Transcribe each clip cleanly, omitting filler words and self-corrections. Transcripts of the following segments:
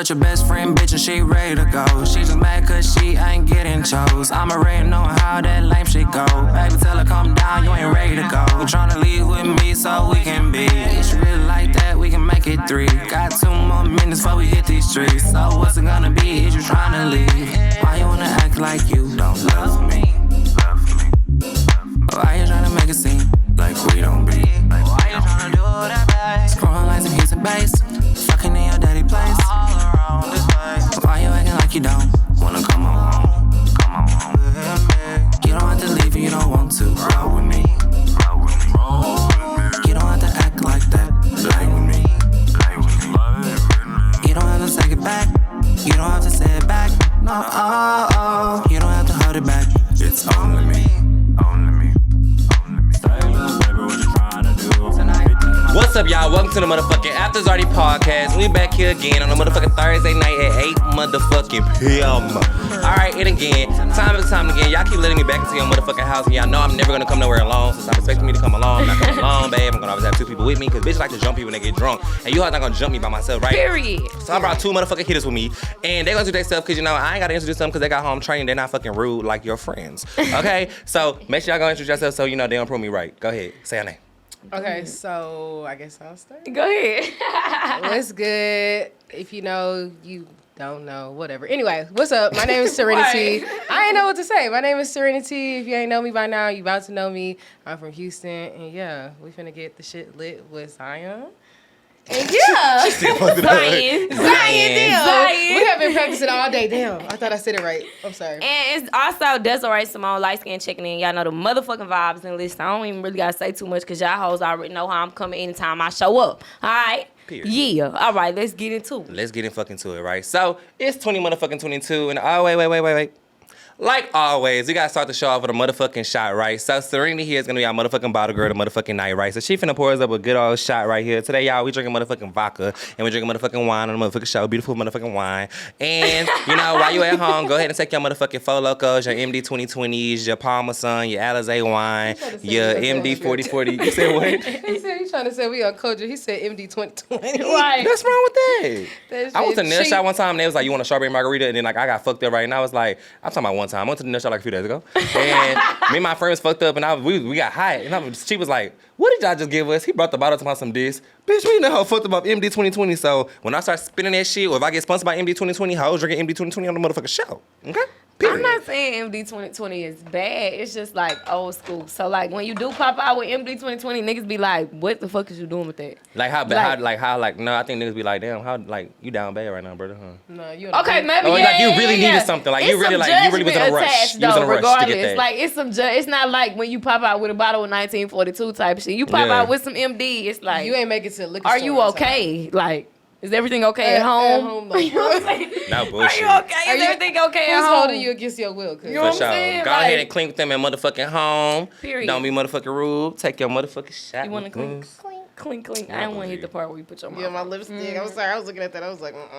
but your best friend, bitch, and she ready to go. She just mad cause she ain't getting chose. I'm already knowing how that lame shit go. Baby, tell her come down, you ain't ready to go. You tryna leave with me so we can be. If you really like that, we can make it 3. Got 2 more minutes before we hit these streets. So what's it gonna be? Is you tryna leave? Why you wanna act like you don't love me? Why you tryna make it seem like we don't be? Why you tryna do that bad? Scrolling like some keys and bass. Fucking in your daddy place. All around this place. Why you acting like you don't wanna come on home? Come on home with me. You don't have to leave if you don't want to. Roll with me. Roll with me. Roll with me. You don't have to act like that. Lay with me. Lay with me. You don't have to take it back. You don't have to say it back. No, you don't have to hold it back. It's only me. What's up, y'all? Welcome to the motherfucking After Zarty podcast. We back here again on a motherfucking Thursday night at 8 motherfucking p.m. Alright, and again, time and time again, y'all keep letting me back into your motherfucking house, and y'all know I'm never gonna come nowhere alone, so stop expecting me to come alone. I'm not coming alone, babe. I'm gonna always have 2 people with me, because bitches like to jump people when they get drunk, and you all not gonna jump me by myself, right? Period. So I brought 2 motherfucking hitters with me, and they gonna do their stuff, because, you know, I ain't gotta introduce them, because they got home training. They're not fucking rude like your friends, okay? So make sure y'all go introduce yourself so you know they don't prove me right. Go ahead, say your name. Okay, so I guess I'll start. Go ahead. What's good? If you know, you don't know, whatever. Anyway, what's up? My name is Serenity. I ain't know what to say. My name is Serenity. If you ain't know me by now, you about to know me. I'm from Houston, and yeah, we finna get the shit lit with Zion. And yeah, Zion. We have been practicing all day. Damn, I thought I said it right. I'm sorry. And it's also Deseree, Simone, light skin checking in. Y'all know the motherfucking vibes and list. I don't even really gotta say too much because y'all hoes already know how I'm coming anytime I show up. All right. Period. Yeah. All right. Let's get into it. Let's get in fucking to it, right? So it's 20 motherfucking 22, and oh wait. Like always, we gotta start the show off with a motherfucking shot, right? So Serenity here is gonna be our motherfucking bottle girl the motherfucking night, right? So she finna pour us up a good old shot right here. Today, y'all, we drinking motherfucking vodka and we drinking motherfucking wine on the motherfucking show. Beautiful motherfucking wine. And, you know, while you at home, go ahead and take your motherfucking Four Locos, your MD-2020s, your Parmesan, your Alizé wine, your MD-4040. You said what? He said he's trying to say we on culture. He said MD-2020. Right. That's wrong with that. I went to Nail Shop one time and they was like, you want a strawberry margarita? And then like I got fucked up right and I was like, I'm talking about one time. I went to the Nail Shop like a few days ago. And me and my friend was fucked up and we got high. And she was like, what did y'all just give us? He brought the bottle to my some this. Bitch, we know how fucked up MD-2020. So when I start spinning that shit or if I get sponsored by MD-2020, hoes drinking MD-2020 on the motherfucking show. Okay? Period. I'm not saying MD-2020 is bad. It's just like old school. So like when you do pop out with MD-2020, niggas be like, what the fuck is you doing with that? Like how bad? No, I think niggas be like, damn, how like you down bad right now, brother? Huh? No, you okay, maybe oh, yeah. Like you really needed something. Like you really was in a rush. You was in a rush regardless. to get that. Like it's not like when you pop out with a bottle of 1942 type shit. You pop out with some MD. It's like you ain't make it to the liquor are store. you okay? Like. Is everything okay at home? Like, you know what I'm saying? No bullshit. Are you okay? Is everything okay at home? Who's holding you against your will? You know what I'm For sure. saying? Go Like, ahead and clink with them at motherfucking home. Period. Don't be motherfucking rude. Take your motherfucking shot. You want to clink? Clink. I don't want to hit the part where you put your mouth. Yeah, my lipstick. I'm sorry. I was looking at that. I was like, I ain't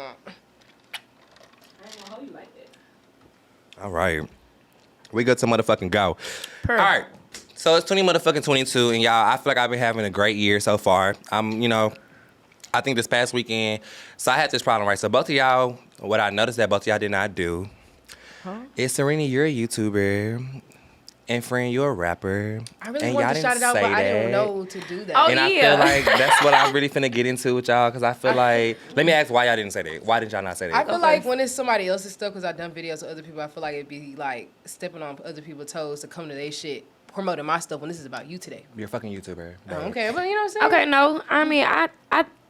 gonna hold you like that. All right. We good to motherfucking go. Perfect. All right. So it's 20 motherfucking 22, and y'all, I feel like I've been having a great year so far. I think this past weekend, so I had this problem, right? So both of y'all, what I noticed that both of y'all did not do is Serenity, you're a YouTuber, and friend, you're a rapper. I really wanted to shout it out, but I didn't know to do that. Oh, and I feel like that's what I'm really finna get into with y'all, because I feel like, let me ask why y'all didn't say that. Why did y'all not say that? I feel like when it's somebody else's stuff, because I've done videos with other people, I feel like it'd be like stepping on other people's toes to come to their shit, promoting my stuff when this is about you today. You're a fucking YouTuber. Oh, okay, but you know what I'm saying? Okay, no. I mean,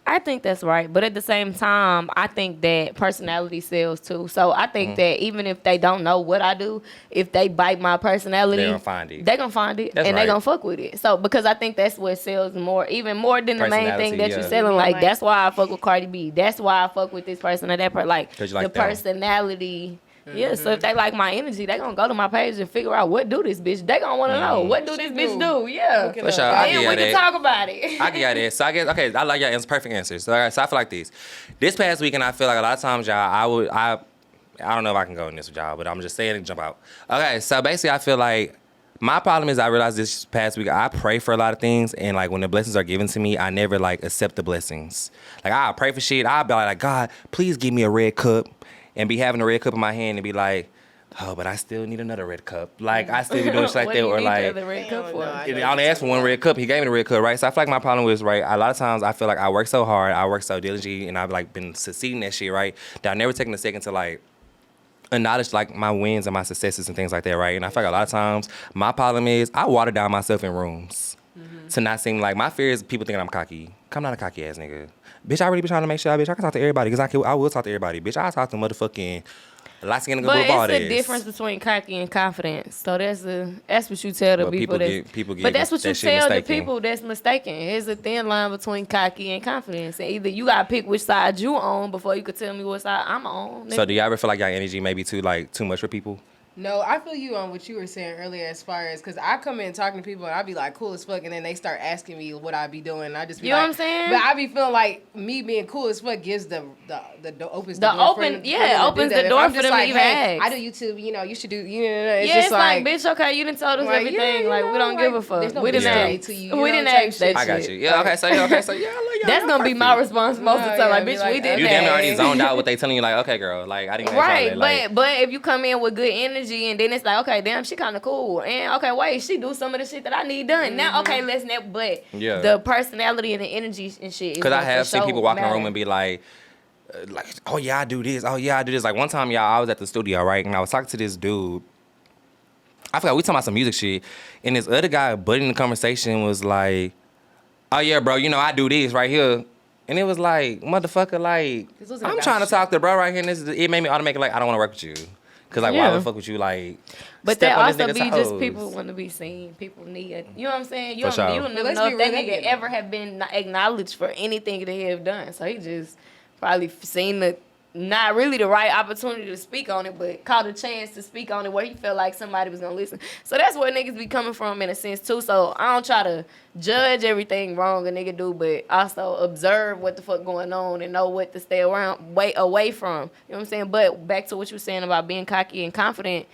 I think that's right. But at the same time, I think that personality sells too. So I think that even if they don't know what I do, if they bite my personality, they're gonna find it. They're gonna find it. That's and right. they're gonna fuck with it. So because I think that's what sells more, even more than the main thing that yeah. you're selling. Like that's why I fuck with Cardi B. That's why I fuck with this person or that person. Like you like the them. personality. Yeah, so if they like my energy, they gonna go to my page and figure out what do this bitch. They gonna want to know what do this bitch do. Yeah, For sure. I and we can talk about it. I get that. So I guess I like y'all perfect answers. So I feel like this past weekend, I feel like a lot of times y'all, I don't know if I can go in this with y'all, but I'm just saying and jump out. Okay, so basically I feel like My problem is I realized this past week I pray for a lot of things, and like when the blessings are given to me, I never like accept the blessings. Like I pray for shit, I'll be like, God, please give me a red cup, and be having a red cup in my hand and be like, oh, but I still need another red cup. Like I still be doing shit like that, or like the red cup for? I only asked for one red cup. He gave me the red cup, right? So I feel like my problem was right. A lot of times I feel like I work so hard, I work so diligently, and I've like been succeeding that shit, right? That I've never taken a second to like acknowledge like my wins and my successes and things like that, right? And I feel like a lot of times my problem is I water down myself in rooms to not seem like my fear is people thinking I'm cocky. I'm not a cocky ass nigga. Bitch, I really be trying to make sure, bitch, I can talk to everybody because I will talk to everybody. Bitch, I talk to motherfucking light skin and good ball. But it's the difference between cocky and confidence. So that's what you tell the people but that's what you tell the people that's mistaken. There's a thin line between cocky and confidence. And either you gotta pick which side you on before you could tell me what side I'm on. So do y'all ever feel like y'all energy may be too much for people? No, I feel you on what you were saying earlier as far as, because I come in talking to people and I be like cool as fuck, and then they start asking me what I be doing, and I just be you like, know what I'm saying? But I be feeling like me being cool as fuck gives opens the door for them to like, even hey, ask. I do YouTube, you should do, it's yeah, just it's like, bitch, okay, you done told us everything. Like, we don't give a fuck. No we didn't ask. We didn't ask that shit. I got you. Yeah, okay, so yeah, that's gonna be my response most of the time. Like, bitch, we didn't ask. You damn near already zoned out what they telling you, like, okay, girl, like, I didn't right, like, but if you come in with good energy and then it's like, okay, damn, she kind of cool, and okay, wait, she do some of the shit that I need done. Now, okay, let's not. But the personality and the energy and shit. Because I have seen people walk in the room and be like, oh yeah, I do this. Oh yeah, I do this. Like one time, y'all, I was at the studio, right, and I was talking to this dude. I forgot we talking about some music shit, and this other guy, butting the conversation, was like, oh yeah, bro, I do this right here. And it was like, motherfucker, like, I'm trying to talk to bro right here, and it made me automatically like, I don't want to work with you. Because, like, why the fuck would you, like, but that also be just people want to be seen. People need it. You know what I'm saying? You don't never know if that nigga ever have been acknowledged for anything they have done. So he just probably seen not really the right opportunity to speak on it, but caught a chance to speak on it where he felt like somebody was going to listen. So that's where niggas be coming from in a sense, too. So I don't try to judge everything wrong a nigga do, but also observe what the fuck going on and know what to stay away from. You know what I'm saying? But back to what you were saying about being cocky and confident,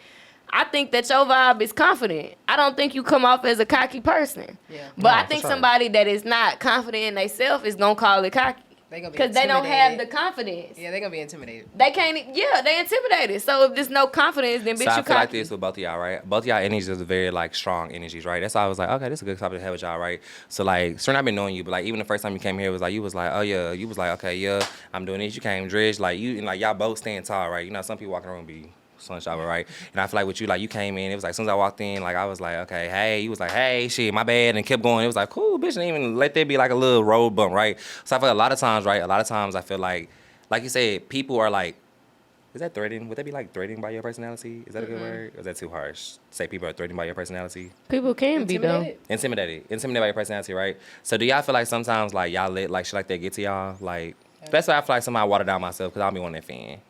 I think that your vibe is confident. I don't think you come off as a cocky person. Yeah. But I think somebody that is not confident in themselves is going to call it cocky. Because they don't have the confidence. Yeah, they're going to be intimidated. They can't, they intimidated. So if there's no confidence, then bitch, so you I feel cocky. like this with both of y'all, right? Both of y'all energies are very, like, strong energies, right? That's why I was like, okay, this is a good topic to have with y'all, right? So, like, Serenity, I've been knowing you, but, like, even the first time you came here, it was like, you was like, oh, yeah. You was like, okay, yeah, I'm doing this. You came dressed. Like, you, and, like, y'all both stand tall, right? You know, some people walk in the room be sunshine, right? And I feel like with you, like, you came in, it was like, as soon as I walked in, like, I was like, okay, hey. You was like, hey, shit, my bad, and kept going. It was like, cool, bitch, didn't even let there be, like, a little road bump, right? So I feel like a lot of times, right, I feel like you said, people are like, is that threatening? Would that be, like, threatening by your personality? Is that a good word? Or is that too harsh? Say people are threatened by your personality? People can be, though. Intimidated by your personality, right? So do y'all feel like sometimes, like, y'all let, like, shit like that get to y'all? Like, that's why I feel like somebody water down myself, because I'll be wanting that fan.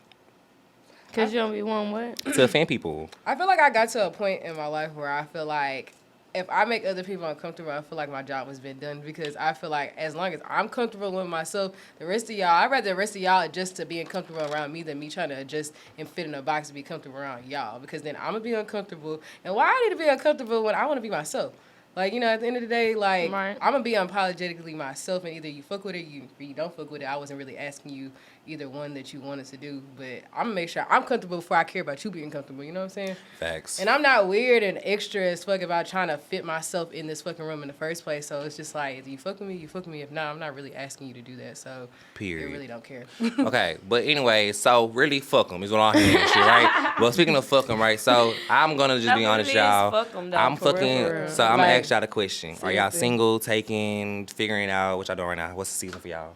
Because you don't be wanting what? To offend people. I feel like I got to a point in my life where I feel like if I make other people uncomfortable, I feel like my job has been done, because I feel like as long as I'm comfortable with myself, the rest of y'all, I'd rather the rest of y'all adjust to being comfortable around me than me trying to adjust and fit in a box to be comfortable around y'all, because then I'm going to be uncomfortable. And why I need to be uncomfortable when I want to be myself? Like, at the end of the day, like, right. I'm going to be unapologetically myself, and either you fuck with it or you don't fuck with it. I wasn't really asking you either one that you wanted to do, but I'm going to make sure I'm comfortable before I care about you being comfortable, you know what I'm saying? Facts. And I'm not weird and extra as fuck about trying to fit myself in this fucking room in the first place, so it's just like, if you fuck with me, you fuck with me. If not, I'm not really asking you to do that, so period. I really don't care. Okay, but anyway, so really fuck them is what I'm hearing, shit, right? Well, speaking of fuck them, right, so I'm going to just be honest, y'all. I'm fucking, so I'm going to ask y'all the question. Are y'all single, taking, figuring out what y'all doing right now? What's the season for y'all?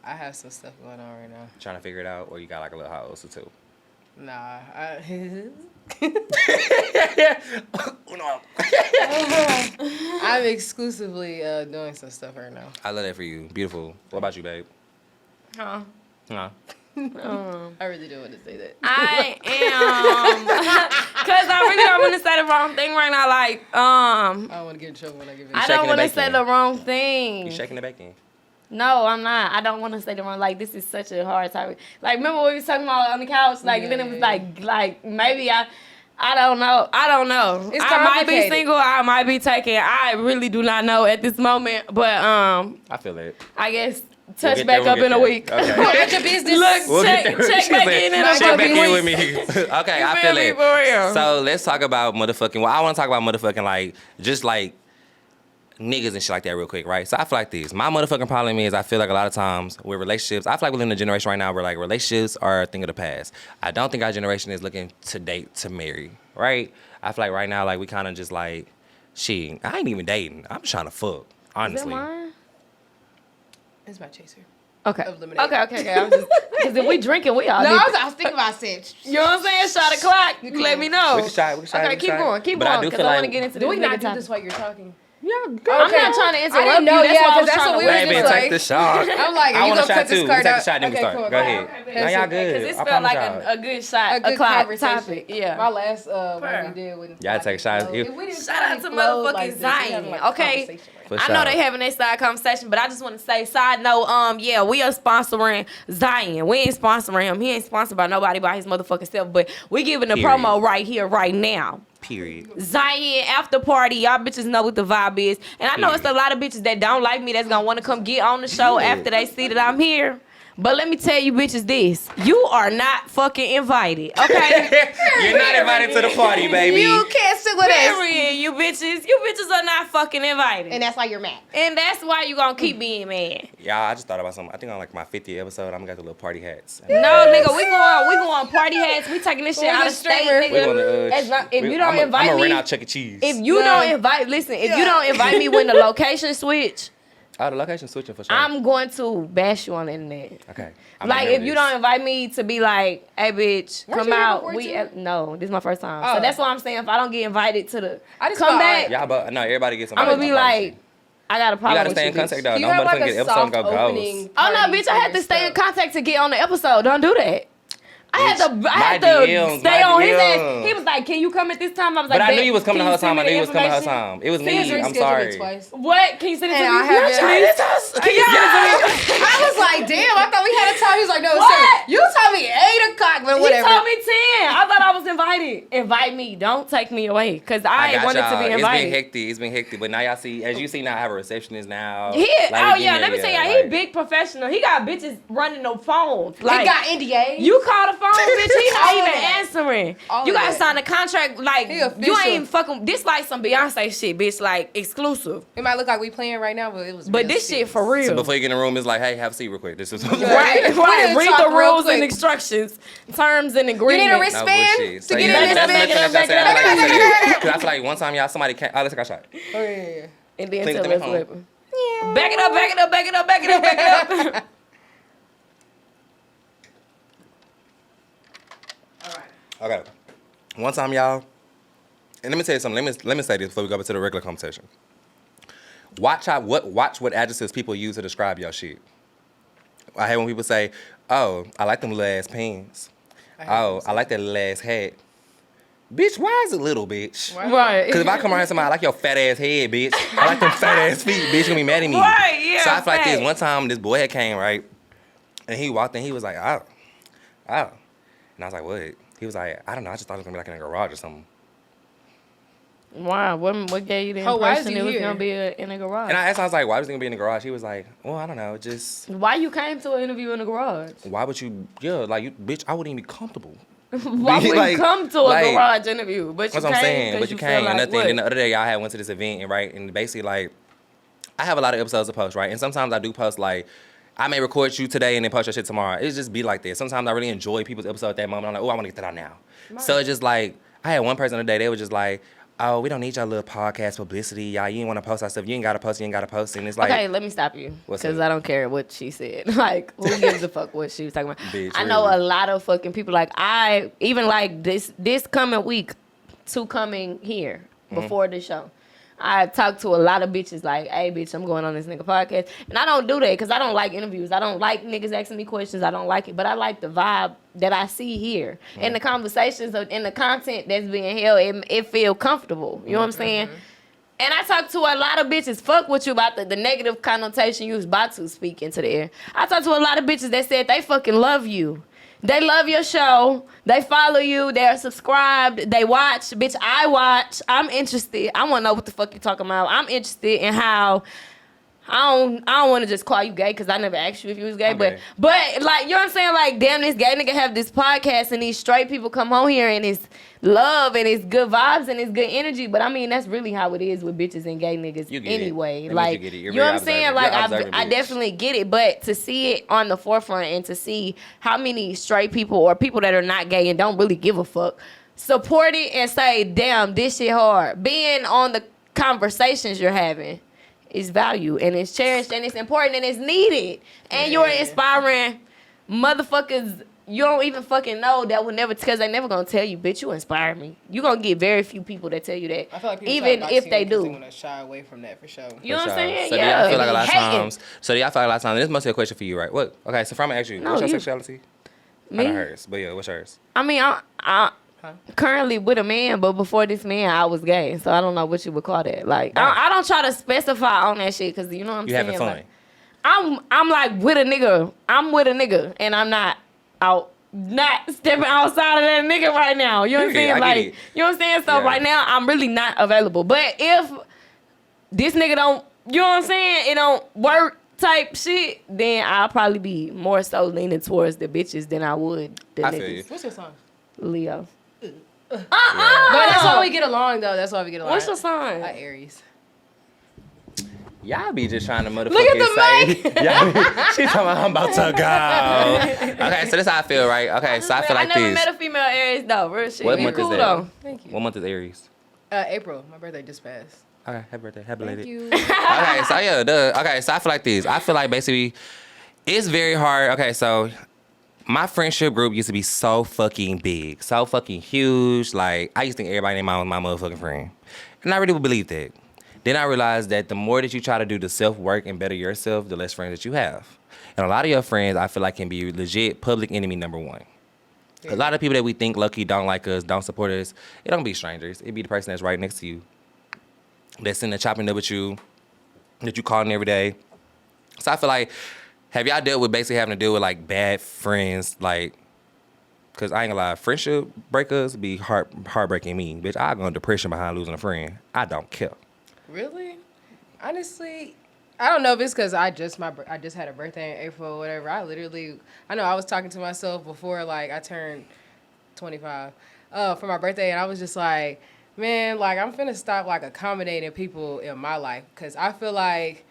I have some stuff going on right now. Trying to figure it out, or you got like a little house or two? Nah. I'm exclusively doing some stuff right now. I love that for you. Beautiful. What about you, babe? Huh? Huh? I really do want to say that. I am, cause I really don't want to say the wrong thing right now. Like, I don't want to get in trouble when I give it. I don't want to say the wrong thing. You shaking the bacon? No, I'm not. I don't want to say the wrong. Like, this is such a hard topic. Like, remember what we was talking about on the couch? Like, and then it was like maybe I don't know. It's I might be complicated. single. I might be taken. I really do not know at this moment. But I feel it. I guess We'll touch get back there, up we'll in a get week. there. Okay. At your business. Look, We'll check get there. back She said, in a check back in fucking with week. me. Okay, You I feel feel me? it. For real. So let's talk about motherfucking. Well, I want to talk about motherfucking like just like niggas and shit like that real quick, right? So I feel like this. My motherfucking problem is I feel like a lot of times with relationships, I feel like we're in a generation right now where like relationships are a thing of the past. I don't think our generation is looking to date to marry, right? I feel like right now like we kind of just like, shit, I ain't even dating. I'm just trying to fuck, honestly. Is that mine? It's my chaser. Okay. Of lemonade. Okay. I'm just because if we drinking, we all. No, need I was thinking about saying. You know what I'm saying? Shot a clock. Let me know. We can shot. Okay, keep going. Keep But I going. do Because feel I like want to get into Do this we not nigga do topic. this while you're talking? Yeah, I'm not trying to I interrupt didn't know, you. That's yeah, why I 'cause was that's trying what to we were wait. just baby, like- take the shot. I'm like, I are you want gonna a shot cut this too. We card take a out? shot, then we Okay, start. cool. Go ahead. Okay, Now y'all good. Because this I felt promise like y'all. a good shot, A good clock conversation. topic. Yeah. My last one Fair. we did with Y'all take shots. we didn't Shout out to really flow motherfucking like this. We having, Zion, like, a okay? conversation right For I know sure. they having their side conversation, but I just want to say, side note, yeah, we are sponsoring Zion. We ain't sponsoring him. He ain't sponsored by nobody by his motherfucking self, but we giving a Period. promo right here, right now. Period. Zion after party, y'all bitches know what the vibe is, and I know it's a lot of bitches that don't like me that's gonna want to come get on the show after they see that I'm here. But let me tell you bitches this, you are not fucking invited, okay? You're not invited to the party, baby. You can't sit with us. Period, you bitches are not fucking invited. And that's why you're mad. And that's why you gonna keep being mad. Y'all, I just thought about something. I think on like my 50th episode, I'm gonna get the little party hats. No, nigga, we going party hats. We taking this shit We're out the of state, streamer. We gonna, nigga. As long- if you don't invite I'm me, gonna rent out Chuck E. Cheese. if you No. don't invite, listen, if you don't invite me when the location switch, Oh, the location switching for sure. I'm going to bash you on the internet. Okay. Like if you don't invite me to be like, hey bitch, Weren't come you here out. before, We too? No, this is my first time. Oh. So that's why I'm saying if I don't get invited to the I just come felt back, like- Yeah, but no, everybody gets I'm somebody. gonna be like, I got a you problem gotta with stay you, in bitch. contact though. You Don't have like motherfucking a get episode soft go opening. ghost. Oh no, party bitch! I had for to stay in stuff. contact to get on the episode. Don't do that. I had to My DMs, stay my on his DMs. ass. He was like, "Can you come at this time?" I was like, But I knew "Bet, you was coming the can whole time. I send me knew you was coming the whole information?" time. It was He's me. I'm rescheduled it sorry. twice. What? Can you send it to And me? I have Can it. you send it to me? I was like, damn, I thought we had a time. He was like, no, What? sir. You told me 8 o'clock, but He whatever. told me 10. I thought I was invited. Invite me. Don't take me away, cause I got wanted y'all. to be It's invited. been hectic. It's been hectic. But now y'all see, as you see now, I have a receptionist now. He, Like, oh we yeah, getting let me there, tell y'all, like- he big professional. He got bitches running no phones. He Like, got NDA. you call the phone, bitch, he not All of even that. answering. All You of gotta that. sign a contract, like, He you official. ain't fucking, this like some Beyonce shit, bitch, like, exclusive. It might look like we playing right now, but it was. But real this shit serious. for real. So before you get in the room, it's like, hey, have a seat real quick. This is Right, We right. didn't Read talk the real rules quick. and instructions, terms and You need agreements. a wristband bullshit. to So, get yeah, in this that's back nothing it up, that y'all back say. it up, I feel like back you it said up. it. 'Cause I feel like one time y'all somebody can't. Oh, let's take a shot. Oh yeah. And then Clean tell it us to me, what happened. Back it up, back it up, back it up, back it up, back it up. Okay. One time, y'all, and let me tell you something. Let me say this before we go back to the regular conversation. Watch what adjectives people use to describe your shit. I hate when people say, "Oh, I like them little ass pants." Oh, I like that little ass hat. Bitch, why is it little, bitch? Right. Because if I come around and somebody, I like your fat ass head, bitch. I like them fat ass feet, bitch. You gonna be mad at me. Right, yeah, So I feel like this fact. one time, this boy had came, right? And he walked in, he was like, oh. And I was like, what? He was like, I don't know, I just thought it was gonna be like in a garage or something. Wow, what gave you the Oh, why is impression he it was here? gonna be in a garage? And I asked him, I was like, why was he gonna be in the garage? He was like, well, I don't know, just, Why you came to an interview in the garage? why would you, like, you, bitch, I wouldn't even be comfortable. Why would Like- you come to a like- garage interview? But you That's came what I'm saying, 'cause but you feel can't, like and nothing. what? Then the other day, y'all had went to this event, and right, and basically, like, I have a lot of episodes to post, right? And sometimes I do post, like, I may record you today and then post your shit tomorrow. It just be like this. Sometimes I really enjoy people's episode at that moment. I'm like, oh, I want to get that out now. So it's just like, I had one person today, they was just like, oh, we don't need your little podcast publicity. Y'all, you ain't want to post our stuff. You ain't got to post, And it's like, Okay, let me stop you. What's Because up? I don't care what she said. Like, who gives a fuck what she was talking about? Bitch, I know really. a lot of fucking people. Like, even like this coming week, to coming here before the show. I talked to a lot of bitches like, hey, bitch, I'm going on this nigga podcast. And I don't do that because I don't like interviews. I don't like niggas asking me questions. I don't like it. But I like the vibe that I see here. And the conversations and the content that's being held, it feel comfortable. You know what I'm saying? And I talked to a lot of bitches, fuck with you about the negative connotation you was about to speak into the air. I talked to a lot of bitches that said they fucking love you. They love your show. They follow you. They're subscribed. They watch. Bitch, I watch. I'm interested. I want to know what the fuck you talking about. I'm interested in how... I don't want to just call you gay because I never asked you if you was gay, but like, you know what I'm saying? Like, damn, this gay nigga have this podcast and these straight people come on here and it's love and it's good vibes and it's good energy. But I mean, that's really how it is with bitches and gay niggas anyway. Like, you know what I'm saying? Like, I definitely get it, but to see it on the forefront and to see how many straight people or people that are not gay and don't really give a fuck support it and say, damn, this shit hard. Being on the conversations you're having. Is value and it's cherished and it's important and it's needed. And you're inspiring motherfuckers you don't even fucking know that will never, because they never gonna tell you, bitch, you inspire me. You gonna get very few people that tell you that. I feel like people even if they do. They want to shy away from that for sure. You know what I'm saying? So yeah. I feel like a lot of times. So I feel like a lot of times. This must be a question for you, right? What? Okay, so from ask you, what's your sexuality? Me? I know hers, but yeah, what's yours? I mean, I'm currently with a man, but before this man, I was gay, so I don't know what you would call that. Like, I don't try to specify on that shit, because you know what I'm saying? You having fun? Like, I'm like with a nigga. I'm with a nigga, and I'm not stepping outside of that nigga right now. You know what I'm saying? Like, you know what I'm saying? So right now, I'm really not available. But if this nigga don't, you know what I'm saying? It don't work type shit, then I'll probably be more so leaning towards the bitches than I would the niggas. Feel you. What's your song? Leo. But that's why we get along, though. That's why we get along. What's your sign? Aries. Y'all be just trying to motherfucking look at the say. She talking about I'm about to go. Okay, so this how I feel, right? Okay, so I feel like I never this. met a female Aries though. Real shit. What month cool is that? Though. Thank you. What month is Aries? April. My birthday just passed. Okay, happy birthday. Happy belated. Thank you. Okay, so yeah, okay, so I feel like this. I feel like basically it's very hard. Okay, so my friendship group used to be so fucking big, so fucking huge. Like, I used to think everybody named my motherfucking friend. And I really would believe that. Then I realized that the more that you try to do the self-work and better yourself, the less friends that you have. And a lot of your friends, I feel like, can be legit public enemy number one. Yeah. A lot of people that we think lucky don't like us, don't support us, it don't be strangers. It be the person that's right next to you, that's in the chopping up with you, that you calling every day. So I feel like, have y'all dealt with basically having to deal with, like, bad friends, like, because I ain't gonna lie, friendship breakups be heartbreaking me. Bitch, I go into depression behind losing a friend. I don't care. Really? Honestly, I don't know if it's because I just had a birthday in April or whatever. I know I was talking to myself before, like, I turned 25 for my birthday, and I was just like, man, like, I'm finna stop, like, accommodating people in my life, because I feel like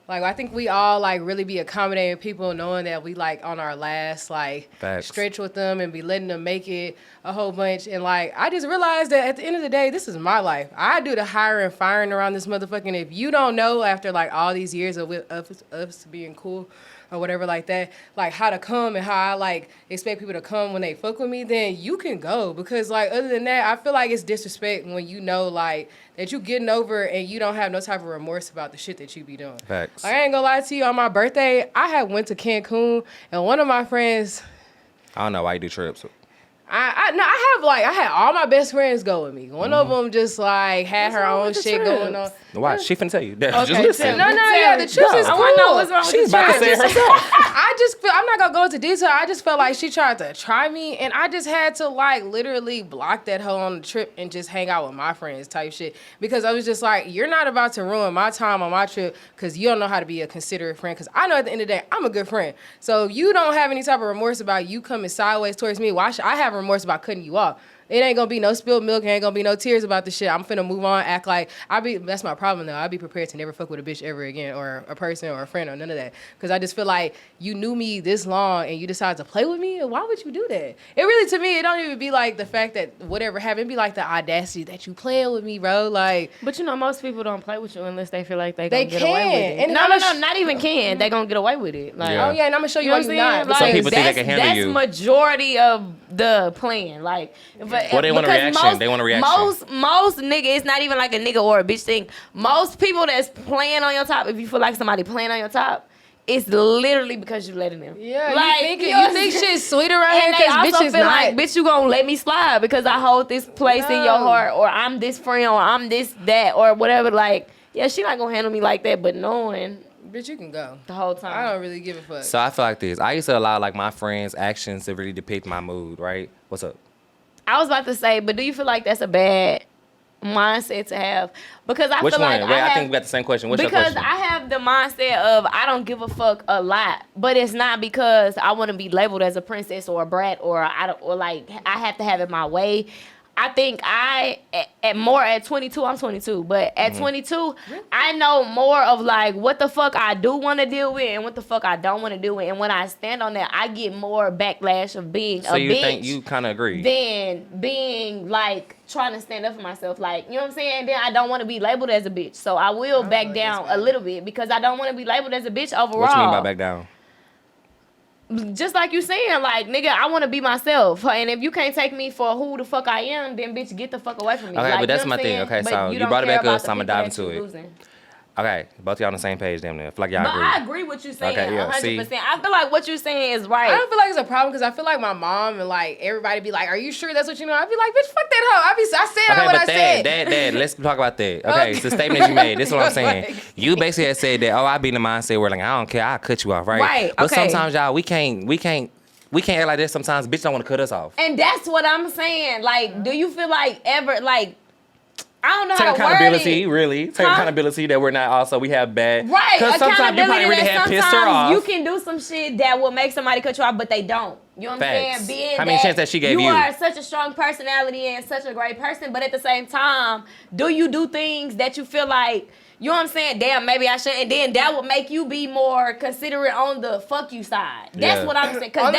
I think we all, like, really be accommodating people knowing that we, like, on our last, like, stretch with them and be letting them make it a whole bunch. And, like, I just realized that at the end of the day, this is my life. I do the hiring and firing around this motherfucking. If you don't know after, like, all these years of us being cool or whatever like that, like, how to come and how I, like, expect people to come when they fuck with me, then you can go. Because, like, other than that, I feel like it's disrespect when you know, like, that you getting over and you don't have no type of remorse about the shit that you be doing. Facts. Like, I ain't gonna lie to you, on my birthday, I had went to Cancun, and one of my friends... I don't know why you do trips. I had all my best friends go with me. One of them just, like, had her own shit going on. Why? She finna tell you. Okay, just listen. No, the trips is cool. I want to know what's wrong with She's about to say it herself. I just feel, I'm not going to go into detail. I just felt like she tried to try me, and I just had to, like, literally block that hoe on the trip and just hang out with my friends type shit. Because I was just like, you're not about to ruin my time on my trip because you don't know how to be a considerate friend. Because I know at the end of the day, I'm a good friend. So if you don't have any type of remorse about you coming sideways towards me, why should I have remorse about cutting you off? It ain't gonna be no spilled milk. It ain't gonna be no tears about the shit. I'm finna move on, act like that's my problem though. I'll be prepared to never fuck with a bitch ever again, or a person or a friend or none of that. Cause I just feel like you knew me this long and you decided to play with me. Why would you do that? It really, to me, it don't even be like the fact that whatever happened. It be like the audacity that you playing with me, bro. Like, but you know, most people don't play with you unless they feel like they gonna get away with it. And no, not even can. They gonna get away with it. Like, oh yeah, and I'm gonna show you why you not. Like, some people think they can handle you. That's majority of the plan. Like, well, they want a reaction. They want a reaction. Most nigga, it's not even like a nigga or a bitch thing. Most people that's playing on your top, if you feel like somebody playing on your top, it's literally because you letting them. Yeah, like, you think shit's sweet around here because bitch is feel not. like, bitch, you gonna let me slide because I hold this place in your heart, or I'm this friend, or I'm this, that, or whatever. Like, yeah, she not gonna handle me like that, but knowing... Bitch, you can go. The whole time. I don't really give a fuck. So I feel like this. I used to allow like my friends' actions to really depict my mood, right? What's up? I was about to say, but do you feel like that's a bad mindset to have? Because I Which feel one? like Wait, I think we got the same question. What's your question? Because I have the mindset of I don't give a fuck a lot, but it's not because I want to be labeled as a princess or a brat or like I have to have it my way. I think at 22, I'm 22, but at 22, I know more of like what the fuck I do want to deal with and what the fuck I don't want to deal with. And when I stand on that, I get more backlash of being a bitch. So you think you kind of agree? Than being like trying to stand up for myself. Like, you know what I'm saying? Then I don't want to be labeled as a bitch. So I will back down a little bit because I don't want to be labeled as a bitch overall. What you mean by back down? Just like you saying, like, nigga, I want to be myself. And if you can't take me for who the fuck I am, then bitch, get the fuck away from me. Okay, like, but that's my thing. Okay, so you brought it back up, so I'm going to dive into it. Losing. Okay, both y'all on the same page, damn near. I feel like y'all but agree. I agree with you saying, okay, yeah, 100%. See? I feel like what you're saying is right. I don't feel like it's a problem because I feel like my mom and like everybody be like, "Are you sure that's what you know?" I'd be like, "Bitch, fuck that hoe." I said what I said. Dad, let's talk about that. Okay, it's the statement you made. This is what I'm saying. You basically had said that, I be in the mindset where like, I don't care, I'll cut you off, right? Right, But okay. sometimes, y'all, we can't act like this. Sometimes bitch don't want to cut us off. And that's what I'm saying. Like, do you feel like ever, like, I don't know Take how to accountability, word it. really. Take accountability that we're not also, we have bad. Right, because sometimes you probably really have pissed her off. You can do some shit that will make somebody cut you off, but they don't. You know what I'm saying? Being how many chances that she gave you? You are such a strong personality and such a great person, but at the same time, do you do things that you feel like, you know what I'm saying? Damn, maybe I should. And then that would make you be more considerate on the fuck you side. That's what I'm saying. Because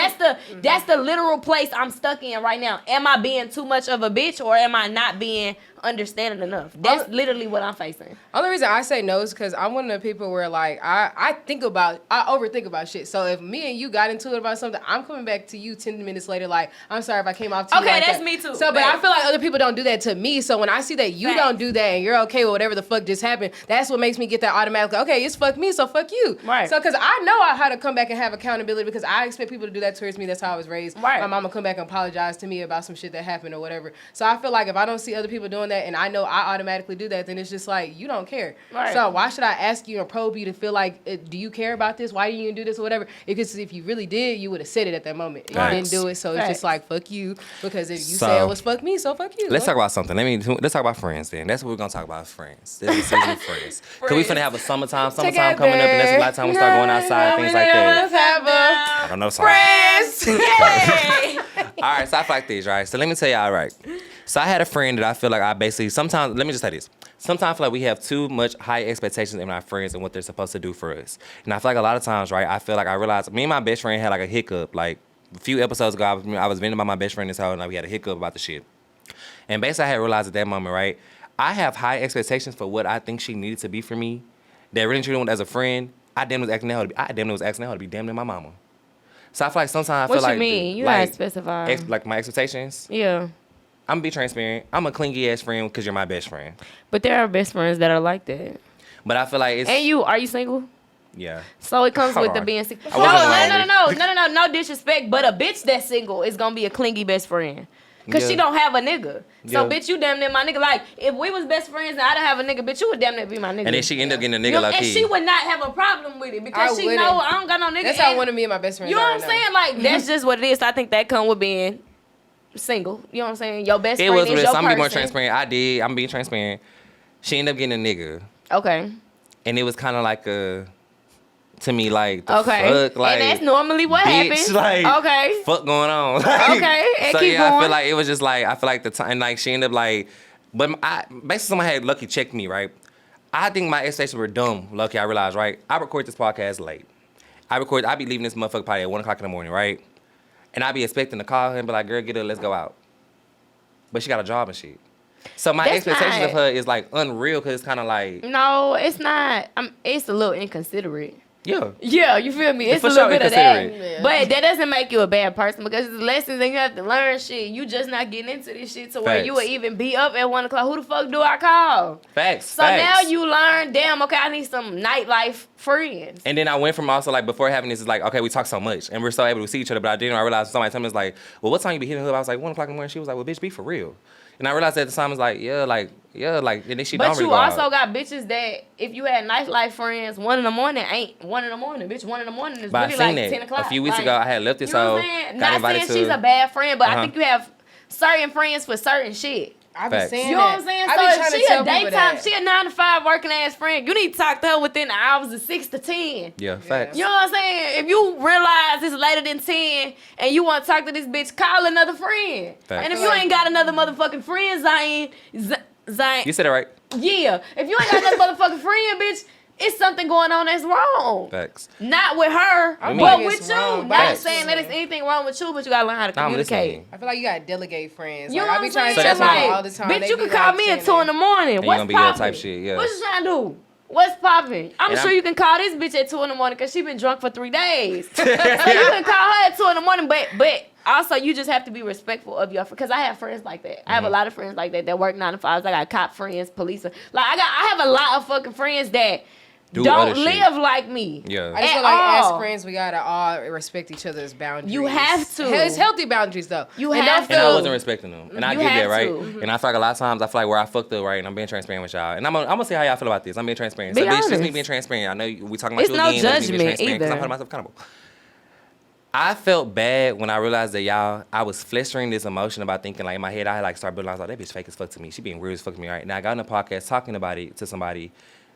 that's the literal place I'm stuck in right now. Am I being too much of a bitch or am I not being understanding enough? That's literally what I'm facing. Only reason I say no is because I'm one of the people where like I overthink about shit. So if me and you got into it about something, I'm coming back to you 10 minutes later like, I'm sorry if I came off to you like that's that. me too. So, but I feel like other people don't do that to me. So when I see that you don't do that and you're okay with whatever the fuck just happened, that's what makes me get that automatic, okay, it's fuck me, so fuck you. Right. So because I know how to come back and have accountability because I expect people to do that towards me. That's how I was raised. Right. My mama come back and apologize to me about some shit that happened or whatever. So I feel like if I don't see other people doing that and I know I automatically do that, then it's just like, you don't care. Right. So why should I ask you and probe you to feel like, do you care about this? Why do you do this or whatever? Because if you really did, you would have said it at that moment. You didn't do it, so it's just like, fuck you. Because if you say it was fuck me, so fuck you. Let's talk about something. Let's talk about friends then. That's what we're going to talk about, friends. This is season of friends. Because we finna have a summertime coming up, and that's a lot of time we start going outside, things like that. I don't know. Friends. All right, so I feel like this, right? So let me tell y'all, right? So I had a friend that I feel like I basically, sometimes, let me just say this. Sometimes I feel like we have too much high expectations in our friends and what they're supposed to do for us. And I feel like a lot of times, right, I feel like I realized, me and my best friend had like a hiccup. Like a few episodes ago, I was venting about my best friend this whole, and like we had a hiccup about the shit. And basically I had realized at that moment, right, I have high expectations for what I think she needed to be for me. That really truly as a friend, I damn was asking her to be damn near my mama. So I feel like sometimes I feel like... What you mean? You like, gotta specify. Like my expectations? Yeah. I'm gonna be transparent. I'm a clingy ass friend because you're my best friend. But there are best friends that are like that. But I feel like it's... And are you single? Yeah. So it comes with the being single. No disrespect, but a bitch that's single is gonna be a clingy best friend. Cause she don't have a nigga. So bitch, you damn near my nigga. Like, if we was best friends and I didn't have a nigga, bitch, you would damn near be my nigga. And then she end up getting a nigga And she would not have a problem with it because she know I don't got no nigga. That's how one of me and my best friends You know what I'm saying? Like, that's just what it is. I think that come with being single. You know what I'm saying? Your best friend is your person. I'm being more transparent. I'm being transparent. She ended up getting a nigga. Okay. And it was kind of like to me, like, fuck? Like, and that's normally what happens. Like, okay. Fuck going on. Like, okay. And so keep yeah, going. I feel like it was just like, I feel like the time, like, she ended up like, but basically someone had lucky checked me, right? I think my expectations were dumb. Lucky, I realized, right? I record this podcast late. I be leaving this motherfucker party at 1 o'clock in the morning, right? And I be expecting to call her and be like, girl, get up, let's go out. But she got a job and shit. So my expectations of her is like unreal because it's kind of like... No, it's not. It's a little inconsiderate. Yeah. Yeah, you feel me? It's a little bit of that. Yeah. But that doesn't make you a bad person because it's lessons and you have to learn shit. You just not getting into this shit to where you would even be up at 1 o'clock. Who the fuck do I call? Facts. So now you learn, damn, okay, I need some nightlife friends. And then I went from also like before having this is like, okay, we talk so much and we're so able to see each other, but I realized somebody told me, it's like, well, what time you be hitting her up? I was like 1 o'clock in the morning. She was like, well, bitch, be for real. And I realized at the time, I was like, and then she but don't really you go also out. got bitches that if you had nightlife friends, 1 a.m. ain't 1 a.m. Bitch, 1 a.m. is But really I seen like that 10 o'clock. a few weeks ago. I had left it, you know so what I'm saying? got Not invited saying to. she's a bad friend, but I Uh-huh. think you have certain friends for certain shit. I've been Facts. saying You know what I'm saying? I be So trying if to she tell a people daytime, that. she a 9 to 5 working ass friend. You need to talk to her within the hours of 6 to 10. Yeah, facts. You know what I'm saying? If you realize it's later than 10 and you want to talk to this bitch, call another friend. Facts. And if you ain't got another motherfucking friend, Zion, You said it right. yeah. If you ain't got another motherfucking friend, bitch, it's something going on that's wrong. Facts. Not with her, I mean, but it's with you. wrong, Not Facts. saying that there's anything wrong with you, but you gotta learn how to Nah, I'm communicate. listening. I feel like you gotta delegate friends. You know Like, I what be I'm trying saying? to So that's tell why- people all the time. Bitch, they you be can call like me at saying 2 in the morning. And you What's gonna be your poppin'? type shit, yeah. What you trying to do? What's poppin'? I'm And sure I'm- you can call this bitch at 2 in the morning because she been drunk for 3 days. So you can call her at 2 in the morning, but also you just have to be respectful of your, because I have friends like that. I have a lot of friends like that work 9 to 5s. I got cop friends, police. Like I have a lot of fucking friends that Do don't other shit. live like me. Yeah. I just At feel like all. as friends, we gotta all respect each other's boundaries. You have to. It's healthy boundaries though. You And have don't And I to. wasn't respecting them. And I You get that, have right? to. And I feel like a lot of times, I feel like where I fucked up, right? And I'm being transparent with y'all. And I'm gonna see how y'all feel about this. I'm being transparent. Be So, bitch, just honest. me being transparent. I know we talking about It's you no again. Let me be judgment transparent 'cause I'm either. holding myself accountable. I felt bad when I realized that I was flestering this emotion about thinking, like, in my head, I had, like, started building, I was like, that bitch fake as fuck to me. She being weird as fuck to me, right? Now, I got on the podcast talking about it to somebody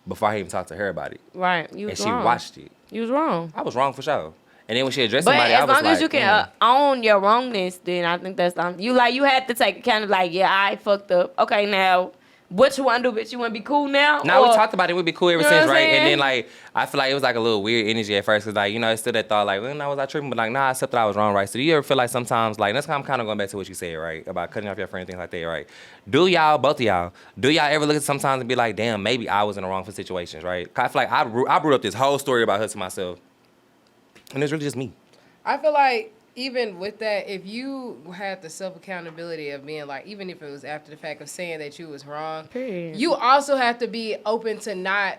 before I even talked to her about it. Right. You And was she wrong. watched it. You was wrong. I was wrong for sure. And then when she addressed But somebody, I as was long like, as you can own your wrongness, then I think that's you had to take account of like, yeah, I fucked up. Okay, now what you want to do, bitch? You want to be cool now? Now Or- we talked about it. We'd be cool ever You know since, what I'm right? And saying? then like I feel like it was like a little weird energy at first, cause like it's still that thought like, well, no, was I tripping? But like, nah, I accept that I was wrong, right? So do you ever feel like sometimes like that's I'm kind of going back to what you said, right, about cutting off your friend, things like that, right? Do y'all, both of y'all, do y'all ever look at sometimes and be like, damn, maybe I was in the wrong for situations, right? 'Cause I feel like I brought up this whole story about her to myself, and it's really just me. I feel like even with that, if you had the self accountability of being like, even if it was after the fact of saying that you was wrong, Period. you also have to be open to not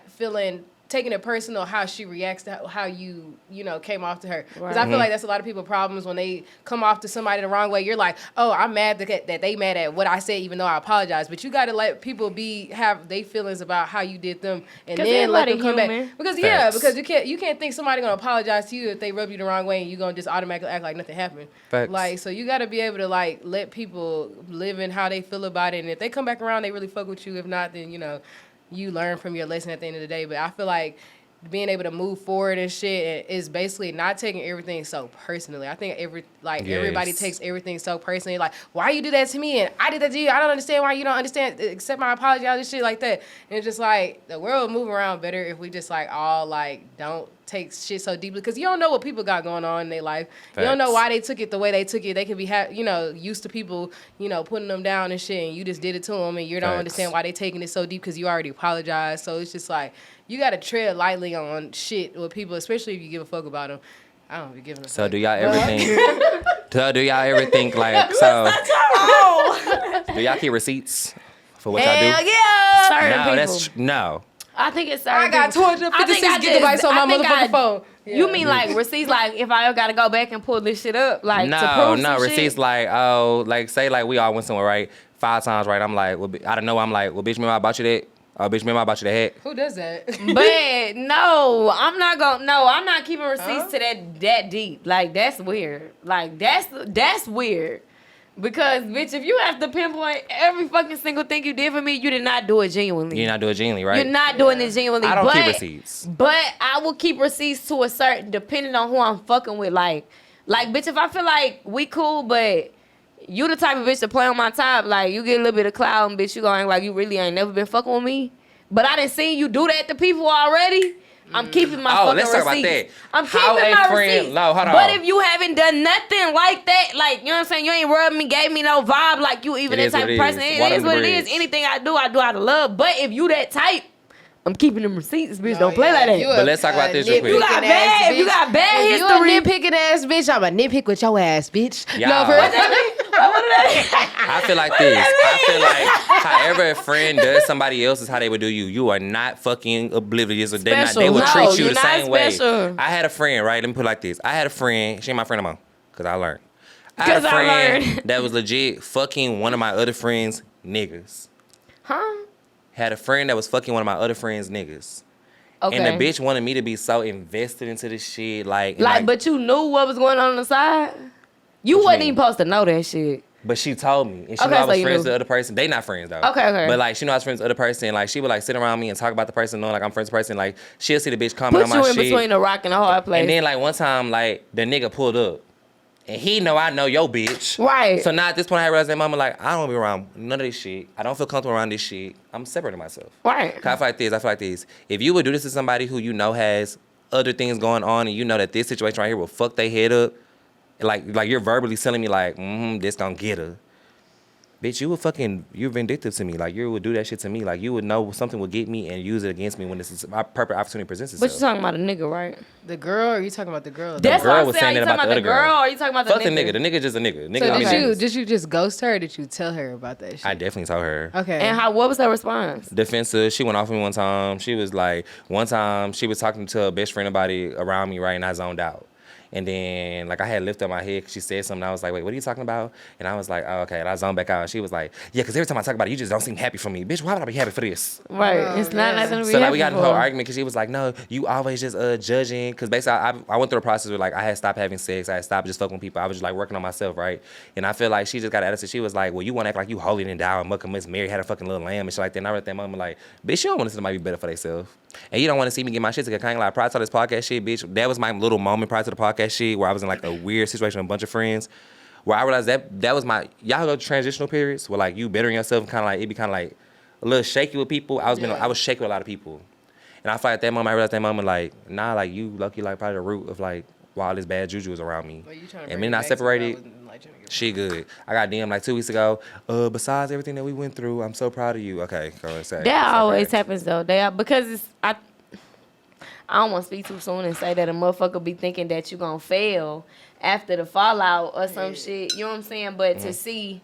taking it personal how she reacts to how you came off to her. Because I feel like that's a lot of people's problems when they come off to somebody the wrong way. You're like, oh, I'm mad that they mad at what I said, even though I apologize. But you got to let people have their feelings about how you did them, and 'Cause then let them everybody come human. back. Because Facts. because you can't think somebody gonna apologize to you if they rub you the wrong way, and you gonna just automatically act like nothing happened. Facts. Like, so you got to be able to like let people live in how they feel about it, and if they come back around, they really fuck with you. If not, then you learn from your lesson at the end of the day. But I feel like being able to move forward and shit is basically not taking everything so personally. I think everybody Yes. takes everything so personally. Like, why you do that to me and I did that to you? I don't understand why you don't understand. Accept my apology, all this shit like that. And it's just like the world would move around better if we just like all like don't take shit so deeply, because you don't know what people got going on in their life. You don't know Facts. why they took it the way they took it. They could be used to people putting them down and shit, and you just did it to them, and you don't Facts. understand why they taking it so deep because you already apologized. So it's just like you gotta tread lightly on shit with people, especially if you give a fuck about them. I don't be giving a So fuck. do y'all ever think like so? Do y'all keep receipts for what y'all Hell do? yeah. Certain No, people. that's no. I think it's certain I got people. 256 I think gigabytes on my I think motherfucking phone. You Yeah. mean like receipts? Like if I gotta go back and pull this shit up, like to prove some receipts shit? like like say like we all went somewhere, right? 5 times, right? I'm like, well, I don't know. I'm like, well, bitch, remember I bought you that? Oh, bitch, remember I bought you the hat? Who does that? But no, I'm not keeping receipts to that deep. Like that's weird. Like that's weird. Because bitch, if you have to pinpoint every fucking single thing you did for me, you did not do it genuinely. You're not doing it genuinely, right? You're not doing it genuinely. I don't keep receipts. But I will keep receipts to a certain, depending on who I'm fucking with. Like bitch, if I feel like we cool, but you the type of bitch to play on my top, like you get a little bit of clout and bitch, you gonna act like you really ain't never been fucking with me. But I done seen you do that to people already. I'm keeping my fucking let's talk about receipts. that. I'm How keeping a my friend- receipts. no, hold on. But if you haven't done nothing like that, like, you know what I'm saying? You ain't rubbed me, gave me no vibe like you even It that is type what of it person. is. It Water is under what the it is. bridge. Anything I do out of love. But if you that type, I'm keeping them receipts, bitch. Don't play like that. But let's talk about this real quick. You got bad. If you got bad If you a history. nitpicking ass bitch, I'm a nitpick with your ass, bitch. Y'all. No, for I feel like this. I feel like however a friend does somebody else is how they would do you. You are not fucking oblivious. Or they Special. will No, treat you you're the not same way. special. I had a friend, right? Let me put it like this. I had a friend. She ain't my friend no more. Because I learned. I had a 'Cause I friend learned. that was legit fucking one of my other friends niggas. Huh? Had a friend that was fucking one of my other friends' niggas. Okay. And the bitch wanted me to be so invested into this shit. Like, but you knew what was going on the side? You wasn't even supposed to know that shit. But she told me. And she knew I was friends with the other person. They not friends, though. Okay. But, like, she knew I was friends with the other person. Like, she would, like, sit around me and talk about the person, knowing, like, I'm friends with the person. Like, she'll see the bitch comment on my shit. Put you in between a rock and a hard place. And then, like, one time, like, the nigga pulled up. And he know I know your bitch. Right. So now at this point, I realized that mama, like, I don't want to be around none of this shit. I don't feel comfortable around this shit. I'm separating myself. Right. I feel like this. If you would do this to somebody who you know has other things going on and you know that this situation right here will fuck their head up, like you're verbally telling me, like, this gonna get her. Bitch, you're vindictive to me. Like, you would do that shit to me. Like, you would know something would get me and use it against me when my perfect opportunity presents itself. But you talking about a nnigga, right? The girl, or you talking about the girl? That's the girl what I'm was saying. saying Are you that talking about the about the other girl, girl. or are you talking about the Fuck nigga? the nigga. The nigga just a nigga. So did you just ghost her, or did you tell her about that shit? I definitely told her. Okay. And what was her response? Defensive. She went off me one time. She was like, one time she was talking to her best friend about it around me, right, and I zoned out. And then, like, I had lifted my head because she said something. I was like, wait, what are you talking about? And I was like, oh, okay. And I zoned back out. And she was like, yeah, because every time I talk about it, you just don't seem happy for me. Bitch, why would I be happy for this? Right. It's not nothing to be So, like, happy we got in a for. whole argument because she was like, no, you always just judging. Because basically, I went through a process where, like, I had stopped having sex. I had stopped just fucking with people. I was just, like, working on myself, right? And I feel like she just got an attitude. She was like, well, you want to act like you holy and down and muck and Miss Mary had a fucking little lamb and shit like that. And I read that moment like, bitch, you don't want to see somebody be better for themselves. And you don't want to see me get my shit together. Kind of like prior to this podcast shit, bitch. That was my little moment prior to the podcast shit where I was in like a weird situation with a bunch of friends, where I realized that was my y'all go transitional periods where like you bettering yourself and kind of like it be kind of like a little shaky with people. I was shaky with a lot of people, and I feel like at that moment I realized that moment like nah, like you lucky like probably the root of like why all this bad juju was around me. And when I separated. She good. I got DM like 2 weeks ago. Besides everything that we went through, I'm so proud of you. Okay, go and say. That always happens though. Because I don't want to speak too soon and say that a motherfucker be thinking that you gonna fail after the fallout or some shit. You know what I'm saying? But to see,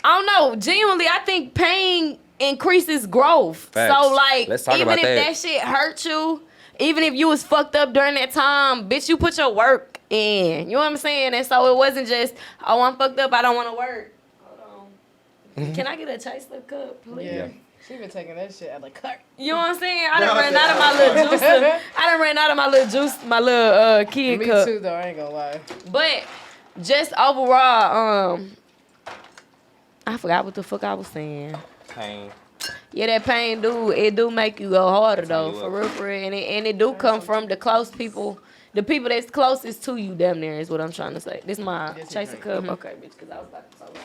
I don't know. Genuinely, I think pain increases growth. Facts. So like, Let's talk even about if that. that shit hurt you, even if you was fucked up during that time, bitch, you put your work in. You know what I'm saying? And so it wasn't just, oh, I'm fucked up, I don't want to work. Hold on. Can I get a chaser cup, please? Yeah. She been taking that shit out of the cut. You know what I'm saying? I done ran out of my little juicer. I done ran out of my little juice, my little kid cup. Me too, though. I ain't gonna lie. But just overall, I forgot what the fuck I was saying. Pain. Yeah, that pain do make you go harder though, for real. And it do come from the close people, the people that's closest to you, damn near is what I'm trying to say. This my chaser cup, okay, bitch, because I was about to talk to you.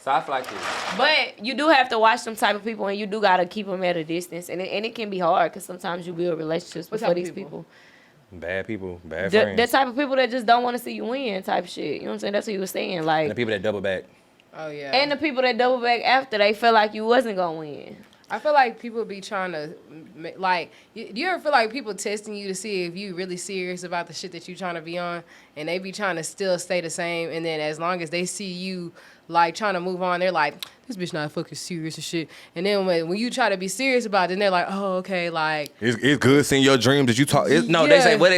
So I feel like this. But you do have to watch them type of people, and you do gotta keep them at a distance, and it can be hard because sometimes you build relationships with these people. Bad people, bad friends. The type of people that just don't want to see you win, type shit. You know what I'm saying? That's what you were saying, like. And the people that double back. Oh yeah. And the people that double back after they feel like you wasn't gonna win. I feel like people be trying to, like, do you ever feel like people testing you to see if you really serious about the shit that you trying to be on, and they be trying to still stay the same, and then as long as they see you, like, trying to move on, they're like, this bitch not fucking serious and shit. And then when you try to be serious about it, then they're like, oh, okay, like. It's good seeing your dreams that you talk. They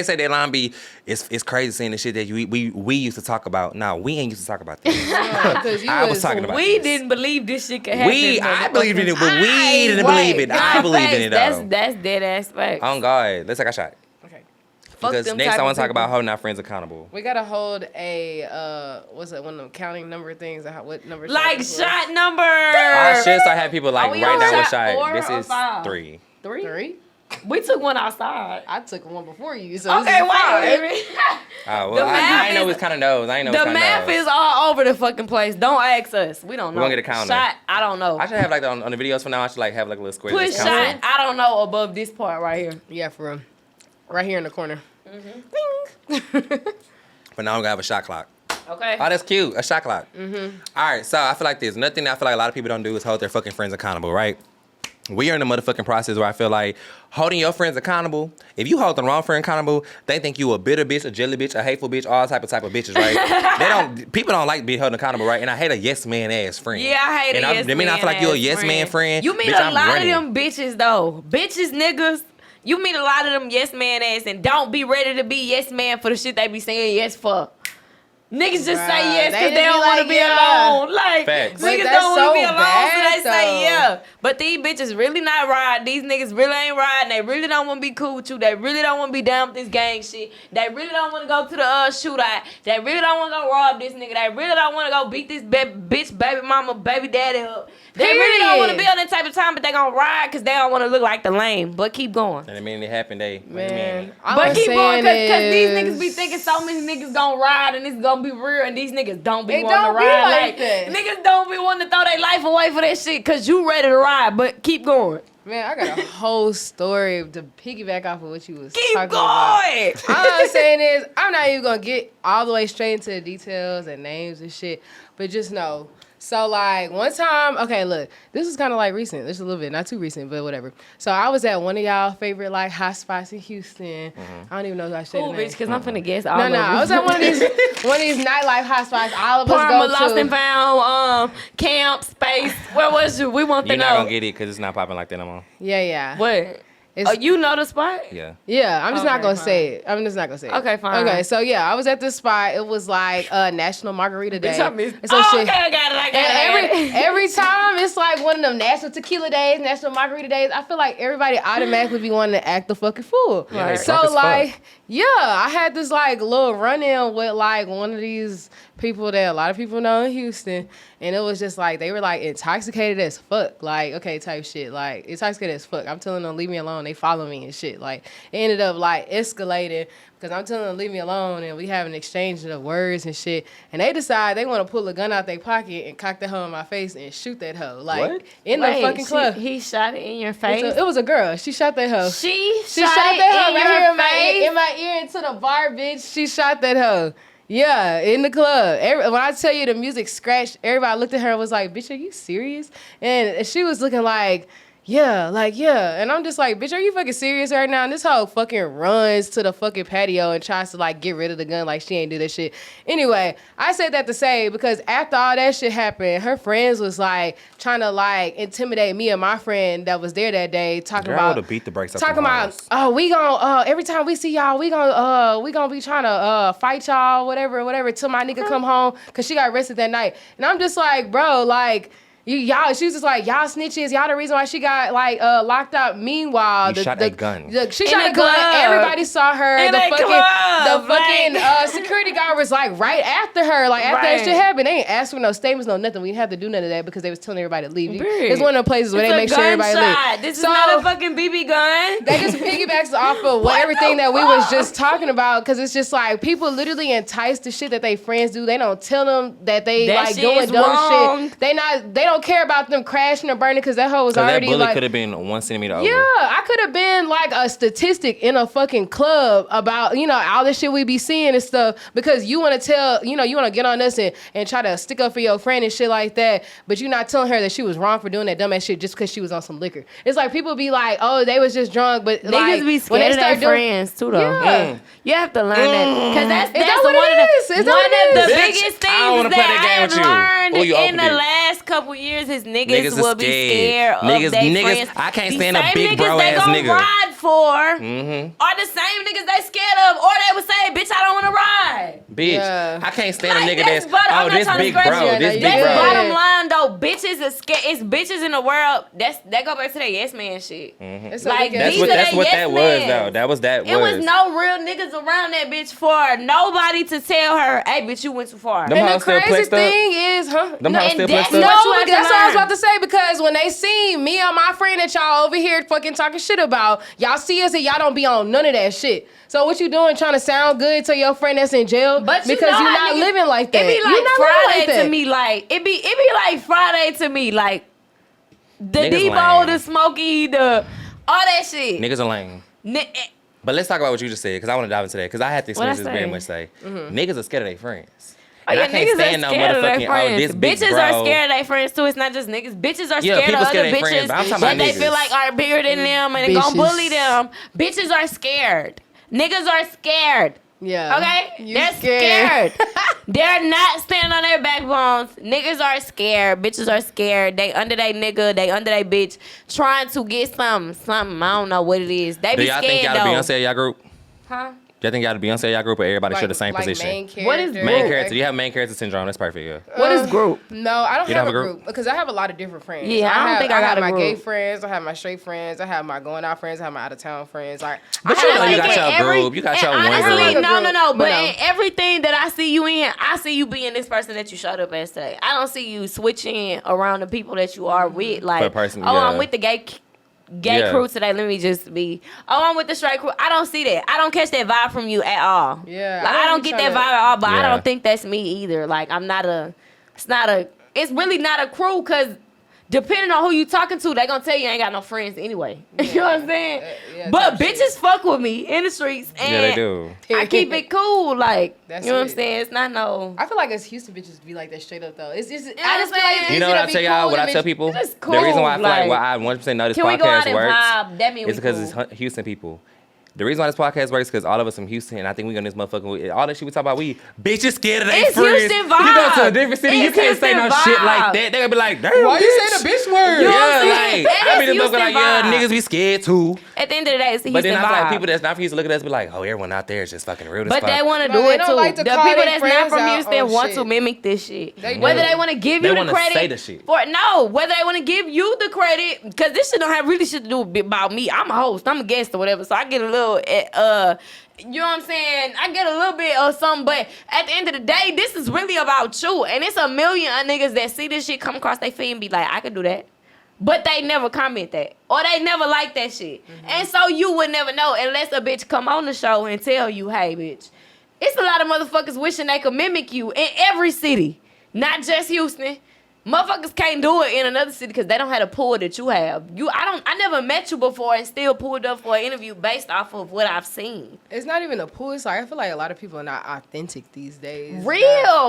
say that line be, it's crazy seeing the shit that we used to talk about. Nah, we ain't used to talk about that. Yeah, I was talking about We this. didn't believe this shit could happen. I believed in it, but we didn't believe it. I believed in it, though. That's dead ass facts. On God. Let's take a shot. Okay. Fuck Because them next type I of want to talk people. about holding our friends accountable. We gotta hold a what's it? One of them counting number things. What number? Like shot number. I should start having people like Are we write on down what shot shot. 4 This or is 5? 3. 3. We took one outside. I took one before you. So Okay, wait a minute. Oh, The well, math I ain't know is- it's kind of nose. I ain't know it's The kind of math is all over the fucking place. Don't ask us. We don't know. We're gonna get a counter. Shot, I don't know. I should have like on the videos for now. I should like have like a little square. Put just shot, count them. I don't know, above this part right here. Yeah, for real. Right here in the corner. But now I'm gonna have a shot clock. Okay. Oh, that's cute. A shot clock. All right, so I feel like there's nothing that I feel like a lot of people don't do is hold their fucking friends accountable, right? We are in the motherfucking process where I feel like holding your friends accountable, if you hold the wrong friend accountable, they think you a bitter bitch, a jelly bitch, a hateful bitch, all type of bitches, right? People don't like being held accountable, right? And I hate a yes man ass friend. Yeah, I hate a yes man. I mean, I feel like you're a yes man friend. You meet bitch, a I'm lot running. of them bitches though. Bitches, niggas. You meet a lot of them yes man ass and don't be ready to be yes man for the shit they be saying yes for. Niggas just say yes because they don't want to be yeah. alone. Like, Facts. niggas That's don't want to so be alone, bad, so they say though. yeah. But these bitches really not riding. These niggas really ain't riding. They really don't want to be cool with you. They really don't want to be down with this gang shit. They really don't want to go to the shootout. They really don't want to go rob this nigga. They really don't want to go beat this bitch baby mama, baby daddy up. They really don't want to be on that type of time, but they gonna ride because they don't want to look like the lame. But keep going. And the minute it happened, they Man, But keep going because these niggas be thinking so many niggas gonna ride and it's gonna be real and these niggas don't be wanting to ride. Like that. Niggas don't be wanting to throw their life away for that shit because you ready to ride. But keep going. Man, I got a whole story to piggyback off of what you was Keep talking going. about. All I'm saying is, I'm not even gonna get all the way straight into the details and names and shit, but just know. So, like, one time, okay, look, this is kind of, like, recent. This is a little bit, not too recent, but whatever. So, I was at one of y'all favorite, like, hot spots in Houston. I don't even know if I said Cool, the name. bitch, because I'm finna guess all No, of them. I was at one of these nightlife hot spots all of us Parma, go Lost to. and Found, Camp, Space. Where was you? We want to You're know. not gonna get it because it's not popping like that no more. Yeah. What? It's- Oh, you know the spot? Yeah. Yeah, I'm just not Okay, gonna fine. say it. I'm just not gonna say it. Okay, fine. Okay, so yeah, I was at this spot. It was like National Margarita Day. Bitch, I missed. And so Oh, shit- okay, I got it. I got And it. every time it's like one of them National Tequila Days, National Margarita Days, I feel like everybody automatically be wanting to act the fucking fool. Yeah, they So drunk as like, fuck. yeah, I had this like little run-in with like one of these people that a lot of people know in Houston, and it was just like they were like intoxicated as fuck, like okay type shit, like intoxicated as fuck. I'm telling them leave me alone. They follow me and shit. Like it ended up like escalating because I'm telling them leave me alone, and we have an exchange of words and shit. And they decide they want to pull a gun out their pocket and cock that hoe in my face and shoot that hoe, like What? in the fucking club. He shot it in your face. It was a girl. She shot that hoe. She She shot shot it that hoe in right your here face. in my ear into the bar, bitch. She shot that hoe. Yeah, in the club. When I tell you the music scratched, everybody looked at her and was like, bitch, are you serious? And she was looking like, yeah. And I'm just like, bitch, are you fucking serious right now? And this hoe fucking runs to the fucking patio and tries to like get rid of the gun like she ain't do that shit. Anyway, I said that to say because after all that shit happened, her friends was like trying to like intimidate me and my friend that was there that day talking Girl, I about would've beat the brakes off talking them about hoes. oh we gonna every time we see y'all we gonna be trying to fight y'all whatever till my nigga come home because she got arrested that night. And I'm just like, bro, like y'all, she was just like, y'all snitches, y'all the reason why she got like locked up. Meanwhile, You shot a gun. She In shot a a gun. club. Everybody saw her. In The a fucking club, security guard was like right after her, like after that Right. shit happened. They ain't asked for no statements, no nothing. We didn't have to do none of that because they was telling everybody to leave. Period. It's one of the places where It's they a make sure everybody gunshot. leave. This is not a fucking BB gun. That just piggybacks off of What everything the that we was fuck? just talking about, because it's just like people literally entice the shit that they friends do. They don't tell them that they That like shit doing is dumb wrong. shit. They don't care about them crashing or burning because that hoe was So that already bullet like. could have been 1 centimeter over. Yeah, I could have been like a statistic in a fucking club about, all this shit we be seeing and stuff, because you want to tell, you want to get on us and try to stick up for your friend and shit like that, but you're not telling her that she was wrong for doing that dumbass shit just because she was on some liquor. It's like people be like, oh, they was just drunk, but Niggas like, be when scared they of their start doing, friends too, though. Yeah. You have to learn that, because that's that what one it of is? the Is that one what it of the is? Bitch, biggest I don't things wanna play that game that I with you. have Oh, you learned in opened the it. last couple years is niggas Niggas will is be scared of Niggas- their niggas- friends. I can't The stand a same big niggas bro they ass gon' nigga. ride for Mm-hmm. are the same niggas they scared of, or they would say, bitch, I don't want to ride. Bitch, Yeah. I can't stand Like, a nigga that's, I'm not this trying to big scratch bro, you. Yeah, this no, big you That's bro. good. bottom line though. Bitches is scared. It's bitches in the world. That go back to that yes man shit. It's Like, a That's these what are that's they what yes that was men. though. That was It was no real niggas around that bitch for nobody to tell her, hey, bitch, you went too far. Them And the hoes still crazy plexed up? thing is, Them No, hoes and still that's plexed up? what No, you have to that's what I was learn. about to say, because when they see me and my friend that y'all over here fucking talking shit about, y'all see us and y'all don't be on none of that shit. So what you doing, trying to sound good to your friend that's in jail? But you because know you're how not niggas- living like that. It be You're like not living Friday like that. to me. Like it be like Friday to me. Like the Niggas Debo, lame. the Smokey, the all that shit. Niggas are lame. But let's talk about what you just said, because I want to dive into that, because I had to experience this What'd I very much. Niggas are scared of their friends. Oh, And yeah, I can't niggas stand are no scared of their motherfucking, friends. this big Bitches bro. are scared of their friends too. It's not just niggas. Bitches are Yeah, scared people of scared other of their friends, bitches but I'm talking that about they niggas. feel like are bigger than them and they gonna Bitches. bully them. Bitches are scared. Niggas are scared. Yeah. Okay? You They're scared. They're not standing on their backbones. Niggas are scared. Bitches are scared. They under they nigga. They under they bitch. Trying to get something. I don't know what it is. They Do be y'all scared think y'all the though. Beyonce of y'all group? Huh? y'all think y'all the Beyonce y'all group or everybody share the same position? What is main character? You have main character syndrome. That's perfect. Yeah. What is group? No, I don't have a group because I have a lot of different friends. Yeah, I don't think I got have a my gay group. friends. I have my straight friends. I have my going out friends. I have my out of town friends. Like, But you know you got your group. You got your one honestly, group. no. But in everything that I see you in, I see you being this person that you showed up as today. I don't see you switching around the people that you are with. Like, I'm with the gay crew today. Let me just be. I'm with the straight crew. I don't see that. I don't catch that vibe from you at all. Yeah, like, I don't get that vibe at all. But I don't think that's me either. Like, I'm not a. It's really not a crew because depending on who you talking to, they gonna tell you ain't got no friends anyway. You know what I'm saying? But bitches fuck with me in the streets, and they do. I keep it cool. Like, That's you know what I'm it. saying? It's not no. I feel like us Houston bitches be like that straight up though. It's just know I just what feel I'm like saying? You know what I tell y'all? What I tell people? It's The reason why I feel like cool, why I 100% know this Can we go out podcast and works vibe? That mean is because it's Houston people. The reason why this podcast works is because all of us from Houston, and I think we on this motherfucking all that shit we talk about. We bitches scared of their It's friends. Houston You go to a vibe. different city, you It's can't say no Houston shit vibe. like that. They gonna be like, damn, why bitch. you say the bitch word? You know what I'm Yeah, saying? like That I is be the motherfucker like, Houston yeah, vibe. niggas be scared too. At the end of the day, it's the But Houston then I feel vibe. like people that's not from Houston look at us and be like, oh, everyone out there is just fucking real as But fuck. they want to No, do they it don't too. like to The call people their that's not friends from out Houston on want shit. to mimic this shit. They Whether do. they want to give They you the wanna credit say the shit. for whether they want to give you the credit because this shit don't have really shit to do about me. I'm a host. I'm a guest or whatever, so I get a little you know what I'm saying? I get a little bit of something, but at the end of the day, this is really about you. And it's a million of niggas that see this shit come across their feed and be like, I could do that. But they never comment that. Or they never like that shit. And so you would never know unless a bitch come on the show and tell you, hey, bitch, it's a lot of motherfuckers wishing they could mimic you in every city. Not just Houston. Motherfuckers can't do it in another city because they don't have the pull that you have. I never met you before and still pulled up for an interview based off of what I've seen. It's not even a pull. It's like I feel like a lot of people are not authentic these days. Real.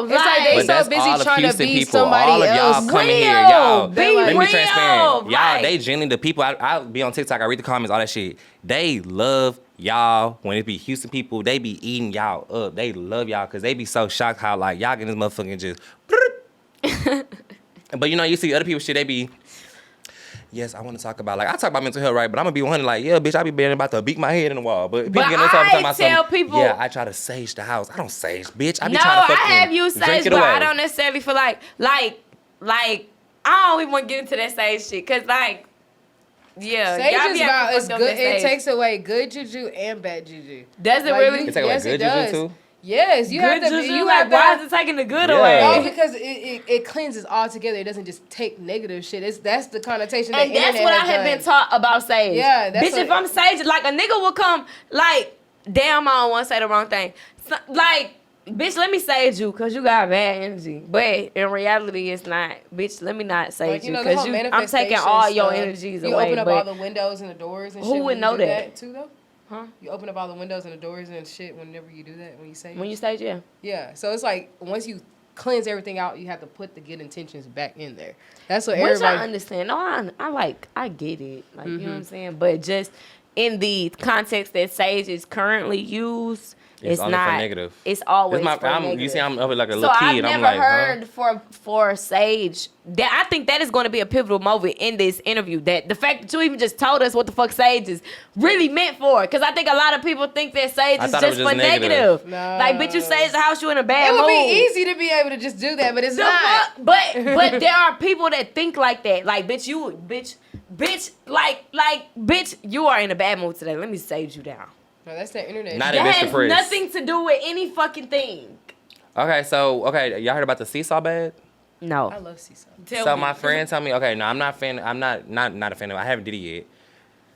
It's like they But that's so busy all of trying to Houston be people. somebody All of y'all else. coming here, Real. y'all. Be Let me be real. transparent. Y'all, Right. they genuinely the people. I be on TikTok. I read the comments, all that shit. They love y'all. When it be Houston people, they be eating y'all up. They love y'all because they be so shocked how like y'all getting this motherfucking just. But you know, you see other people shit. They be. Yes, I want to talk about I talk about mental health, right? But I'm gonna be one like, yeah, bitch, I be being about to beat my head in the wall. But people getting talking about tell something. people- Yeah, I try to sage the house. I don't sage, bitch. I be No, trying to I fucking have you drink sage, it but away. I don't necessarily feel like I don't even want to get into that sage shit because yeah, Sage y'all is be about it's fucked up good. that It sage. takes away good juju and bad juju. Does it Like, really? It take away Yes, good it does. juju too. Yes, you have Good to. juju, You like, have why to. is it taking the good Yeah. away? Oh, because it cleanses all together. It doesn't just take negative shit. That's the connotation. And that that's internet what I has have been done. taught about sage. Yeah, that's bitch. what- If I'm sage, like a nigga will come, like, damn, I don't want to say the wrong thing. So, like, bitch, let me sage you because you got bad energy. But in reality, it's not. Bitch, let me not sage Like, you the because whole I'm taking all manifestation your stuff. energies You away. open up but all the windows and the doors and who shit. would when you know do that? too, though? Huh? You open up all the windows and the doors and shit whenever you do that, when you sage? When you sage, yeah. Yeah, so it's like once you cleanse everything out, you have to put the good intentions back in there. That's what Which I everybody... understand. No, I get it. Like, you know what I'm saying? But just in the context that sage is currently used, it's only not for negative. It's always for I'm, negative. you see, I'm up like a So little I've kid. never I'm like, heard for sage that I think that is going to be a pivotal moment in this interview. That the fact that you even just told us what the fuck sage is really meant for, because I think a lot of people think that sage I is thought it just was for just negative. negative. No. Like, bitch, you sage the house, you in a bad It would mood. be easy to be able to just do that, but it's The not. fuck? But there are people that think like that. Like, bitch, bitch, you are in a bad mood today. Let me sage you down. No, that's that internet. Not shit. in That Mr. has Press. nothing to do with any fucking thing. Okay, so y'all heard about the seesaw bed? No. I love seesaw. So my friend told me, okay, no, I'm not a fan of it. I haven't did it yet.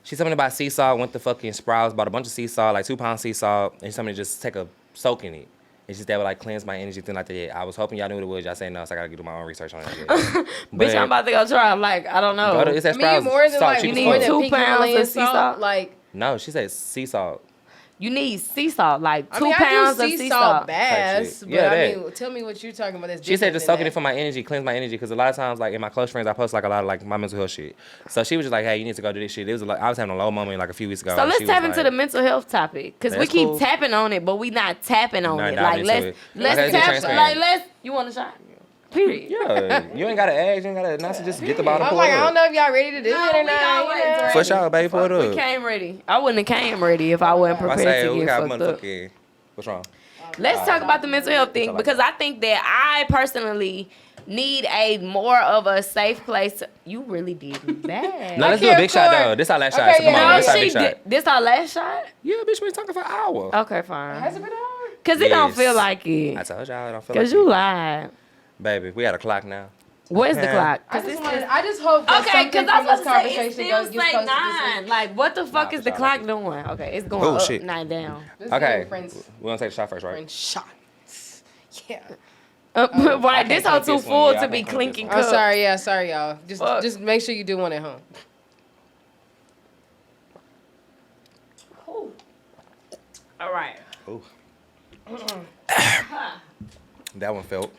She told me about seesaw, went to fucking Sprouts, bought a bunch of seesaw, like 2 pound seesaw, and she told me to just take a soak in it. It's just that would like cleanse my energy, thing like that. I was hoping y'all knew what it was. Y'all say no, so I gotta do my own research on it. Bitch, I'm about to go try. I'm like, I don't know. It's at Me Sprouts. more than Salt like cheap as need fuck. 2 pink pounds Himalayan of sea salt. salt? Like, No, she said sea salt. You need sea salt, like 2 I mean, pounds I of do sea sea salt. salt baths, shit. but Yeah, I that. mean, tell me what you're talking about. That's She said different just than soaking that. it for my energy, cleanse my energy, because a lot of times, like in my close friends, I post like a lot of like my mental health shit. So she was just like, hey, you need to go do this shit. It was like I was having a low moment like a few weeks ago. So and let's she was tap into like, the mental health topic, because we That's keep cool. tapping on it, but we not tapping on Not it. diving Like into let's it. let's Okay, let's be tap. transparent. Like let's. You want a shot? Period. Yeah, you ain't gotta ask, you ain't gotta announce it, just get the bottle. I'm like, I don't know if y'all ready to do it or not. For sure, baby, pour it up. We came ready. I wouldn't have came ready if I wasn't I prepared say to we get got fucked up. motherfucking. What's wrong? Let's talk about the mental health thing because I think that I personally need a more of a safe place. You really did me bad. No, let's do a big shot though. This our last shot. So come on, let's have a big shot. This our last shot? Yeah, bitch, we talking for an hour. Okay, fine. Has it been an hour? Cause it don't feel like it. I told y'all it don't feel like it. Cause you lied. Baby, we got a clock now. Where's the clock? I just hope that Okay, cause I was about to say it conversation still say 9. Like, what the fuck is the clock doing? Okay, it's going up, shit. 9 down. Okay, we gonna take the shot first, right? Shots. Yeah. Right, this hoe too full to be clinking cups. I'm sorry, y'all. Just make sure you do one at home. All right. Ooh. That one felt.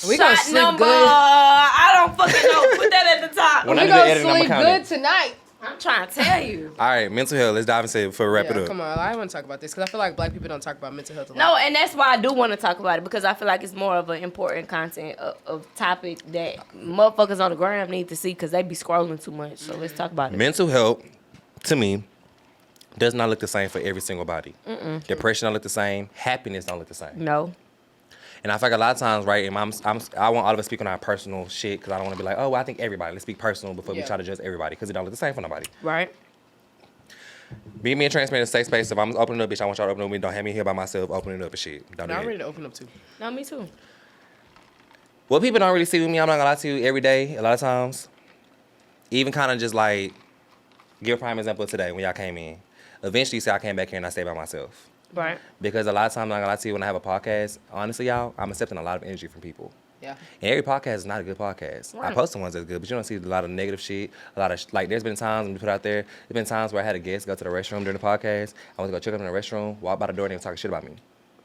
We gonna Shot sleep number. good. I don't fucking know. Put that at the top. When We I do the gonna editing, I'ma sleep count good it. tonight. I'm trying to tell you. All right, mental health. Let's dive into it before we wrap it up. Come on, I want to talk about this because I feel like black people don't talk about mental health a lot. No, and that's why I do want to talk about it because I feel like it's more of an important content of topic that motherfuckers on the gram need to see because they be scrolling too much. So let's talk about it. Mental health, to me, does not look the same for every single body. Depression don't look the same. Happiness don't look the same. No. And I feel like a lot of times, right, and I want all of us to speak on our personal shit because I don't want to be like, oh, well, I think everybody. Let's speak personal before we try to judge everybody because it don't look the same for nobody. Right. Being me and transparent in a safe space. If I'm opening up, bitch, I want y'all to open up with me. Don't have me here by myself opening up and shit. Don't do I'm that. ready to open up too. No, me too. What people don't really see with me, I'm not gonna lie to you, every day, a lot of times, even kind of just like, give a prime example today when y'all came in. Eventually, say I came back here and I stayed by myself. Right. Because a lot of times, I'm not gonna lie to you, when I have a podcast, honestly, y'all, I'm accepting a lot of energy from people. Yeah. And every podcast is not a good podcast. Right. I post the ones that's good, but you don't see a lot of negative shit. A lot of, like, there's been times when we put out there, there's been times where I had a guest go to the restroom during the podcast. I went to go check up in the restroom, walk by the door, and they were talking shit about me.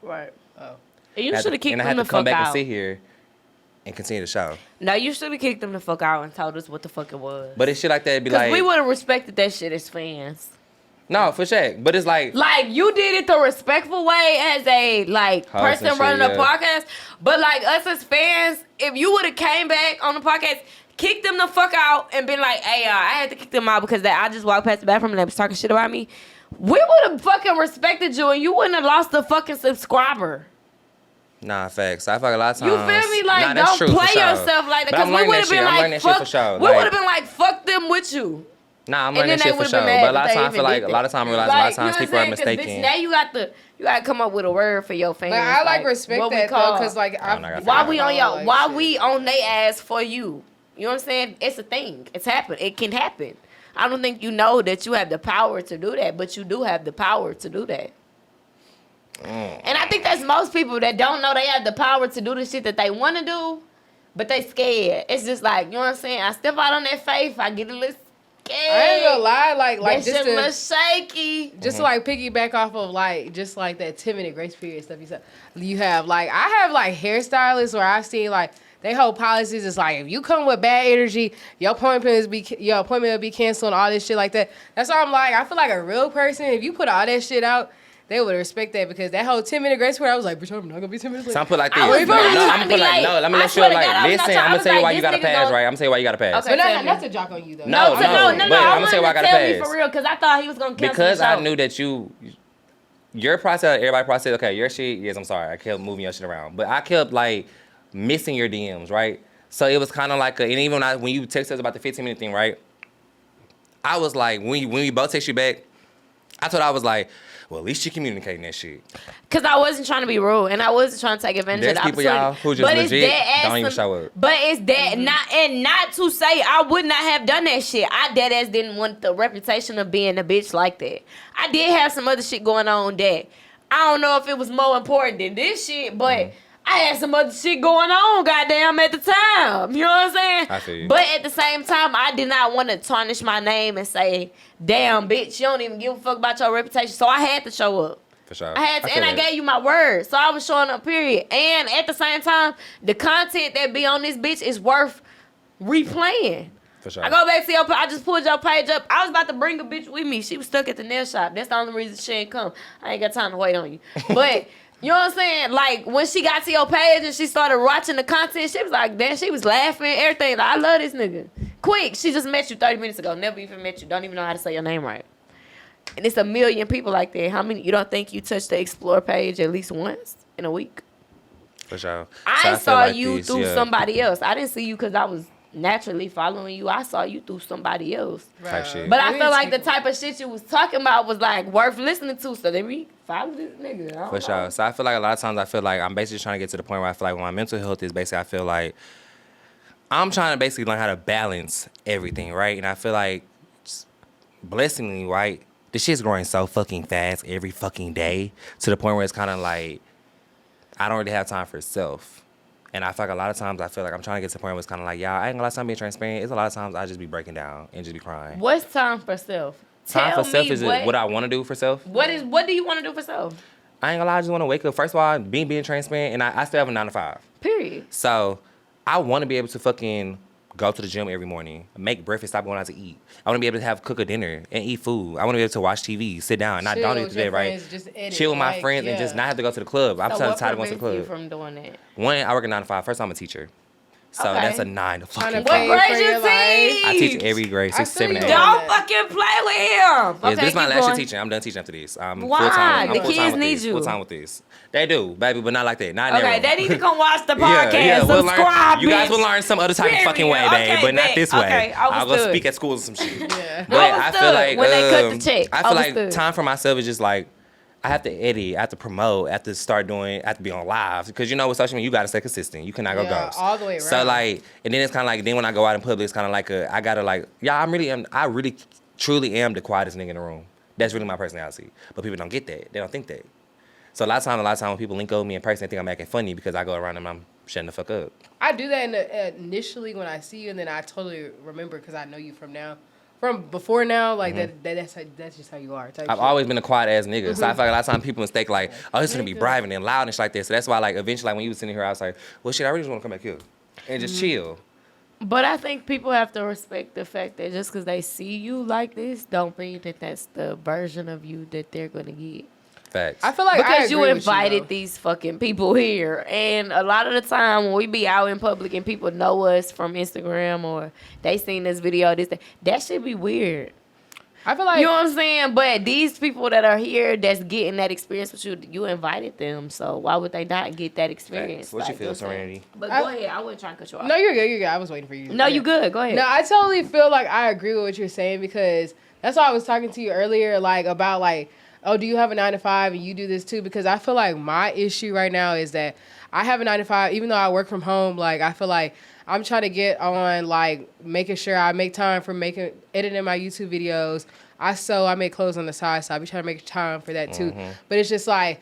Right. Oh. And you should have kicked And I them had the to come fuck back out. and sit here and continue the show. No, you should have kicked them the fuck out and told us what the fuck it was. But it's shit like that, it'd be Because like, we would have respected that shit as fans. no, for sure. But it's like You did it the respectful way as a Host person and shit, running a yeah. podcast. But like us as fans, if you would have came back on the podcast, kicked them the fuck out and been like, hey, I had to kick them out because I just walked past the bathroom and they was talking shit about me. We would have fucking respected you and you wouldn't have lost a fucking subscriber. nah, facts. I feel like a lot of You times. feel me? Like, nah, that's don't true, play for sure. yourself like that. But Because I'm we learning would that have shit. been I'm learning like, that shit fuck. for sure. We Like- would have been like, fuck them with you. Nah, I'm And learning then that they shit for would've sure. been mad But a lot that of they times I feel even like did a lot of times I realize a lot of times people are you know what I'm saying? 'Cause, mistaken. bitch, now you gotta come up with a word for your fans. Like, I like respect what we that though, call- because like I got why we on y'all? like, Why shit. we on they ass for you? You know what I'm saying? It's a thing. It's happened. It can happen. I don't think you know that you have the power to do that, but you do have the power to do that. And I think that's most people that don't know they have the power to do the shit that they want to do, but they scared. It's just like, you know what I'm saying? I step out on that faith, I get a little scared. I ain't gonna lie, like That just shit to was shaky. just to like piggyback off of like just like that 10-minute grace period stuff you have. Like I have like hairstylists where I've seen like they whole policies is like if you come with bad energy, your appointment will be canceled and all this shit like that. That's why I'm like I feel like a real person. If you put all that shit out, they would respect that because that whole 10-minute grace period, I was like, bitch, I'm not gonna be 10 minutes late. So I'm put like this. I was No, not I'm trying gonna to put be like, like- no, let me I let you swear to like, God, I was not listen, trying- I'm I gonna was tell you like, why you this gotta nigga pass, gonna- right? I'm gonna tell you why you gotta pass. Okay. But not to jock on you though. No, No, but no, I I wanted to wanted tell to you tell why I me gotta for pass. real because I thought he was gonna cancel Because the I show. knew that your process, everybody process, okay, your shit, yes, I'm sorry, I kept moving your shit around. But I kept like missing your DMs, right? So it was kind of like, and even when you text us about the 15-minute thing, right? I was like, when we both text you back, I was like, well, at least you communicating that shit. Because I wasn't trying to be rude and I wasn't trying to take advantage There's of the people, y'all, opportunity. who just But it's legit that ass don't even some- show up. But it's that not to say I would not have done that shit. I dead ass didn't want the reputation of being a bitch like that. I did have some other shit going on that I don't know if it was more important than this shit, but I had some other shit going on, goddamn, at the time. You know what I'm saying? I feel you. But at the same time, I did not want to tarnish my name and say, damn, bitch, you don't even give a fuck about your reputation. So I had to show up. For sure. I had to, feel and I that. gave you my word. So I was showing up, period. And at the same time, the content that be on this bitch is worth replaying. For sure. I go back to your, I just pulled your page up. I was about to bring a bitch with me. She was stuck at the nail shop. That's the only reason she ain't come. I ain't got time to wait on you. But You know what I'm saying? Like, when she got to your page and she started watching the content, she was like, damn, she was laughing, everything. Like, I love this nigga. Quick, she just met you 30 minutes ago. Never even met you. Don't even know how to say your name right. And it's a million people like that. How many? You don't think you touched the Explore page at least once in a week? For sure. I saw you through somebody else. I didn't see you because I was naturally following you. I saw you through somebody else. Type shit. But I feel like the type of shit you was talking about was like worth listening to. So then we follow this nigga. For sure. So I feel like a lot of times I'm basically trying to get to the point where I feel like when my mental health is basically, I feel like I'm trying to basically learn how to balance everything, right? And I feel like, blessingly, right, this shit's growing so fucking fast every fucking day to the point where it's kind of like I don't really have time for self. And I feel like a lot of times I feel like I'm trying to get to the point where it's kind of like, y'all, I ain't gonna lie, I'm being transparent. It's a lot of times I just be breaking down and just be crying. What's time for self? Time for self is what I want to do for self. What do you want to do for self? I ain't gonna lie, I just want to wake up. First of all, being transparent, and I still have a 9 to 5. Period. So I want to be able to fucking go to the gym every morning, make breakfast, stop going out to eat. I want to be able to cook a dinner and eat food. I want to be able to watch TV, sit down, and not don't eat today, right? Chill with my friends and just not have to go to the club. I'm so tired of going to the club. What prevents you from doing that? One, I work a 9 to 5. First, I'm a teacher. So that's a 9 to fucking 5. What grade you teach? I teach every grade, 6, 7, 8. Don't fucking play with him. Okay, this is my last year teaching. I'm done teaching after this. I'm Why? full-time. The kids need you. Full time with this. They do, baby, but not like that. Not okay, they need to come watch the podcast. Yeah, we'll subscribe, learn, you guys will learn some other type of fucking way, babe, but not this way. Okay, I'll go speak at schools or some shit. Yeah. But I feel like when they cut the check. I feel like time for myself is just like I have to edit, I have to promote, I have to start doing, I have to be on live. Because you know with social media, you got to stay consistent. You cannot go ghost. All the way around. So like, and then it's kind of like, then when I go out in public, it's kind of like I got to like, yeah, I really truly am the quietest nigga in the room. That's really my personality. But people don't get that. They don't think that. So a lot of time when people link up with me in person, they think I'm acting funny because I go around and I'm shutting the fuck up. I do that initially when I see you, and then I totally remember because I know you from before now. Like that's just how you are. I've always been a quiet ass nigga, so I feel like a lot of times people mistake like, oh, he's gonna be bribing and loud and shit like this. So that's why like eventually like when you was sitting here, I was like, well, shit, I really just want to come back here and just chill. But I think people have to respect the fact that just because they see you like this, don't mean that that's the version of you that they're gonna get. Facts. I feel like because you invited these fucking people here, and a lot of the time when we be out in public and people know us from Instagram or they seen this video, that should be weird. I feel like, you know what I'm saying. But these people that are here, that's getting that experience with you, you invited them, so why would they not get that experience? Facts. What you feel, Serenity? But go ahead. I wasn't trying to cut you off. No, you're good. You're good. I was waiting for you. No, you good. Go ahead. No, I totally feel like I agree with what you're saying because that's why I was talking to you earlier, like about like, oh, do you have a 9 to 5 and you do this too? Because I feel like my issue right now is that I have a 9 to 5, even though I work from home. Like I feel like I'm trying to get on, like making sure I make time for editing my YouTube videos. I make clothes on the side, so I be trying to make time for that too. But it's just like,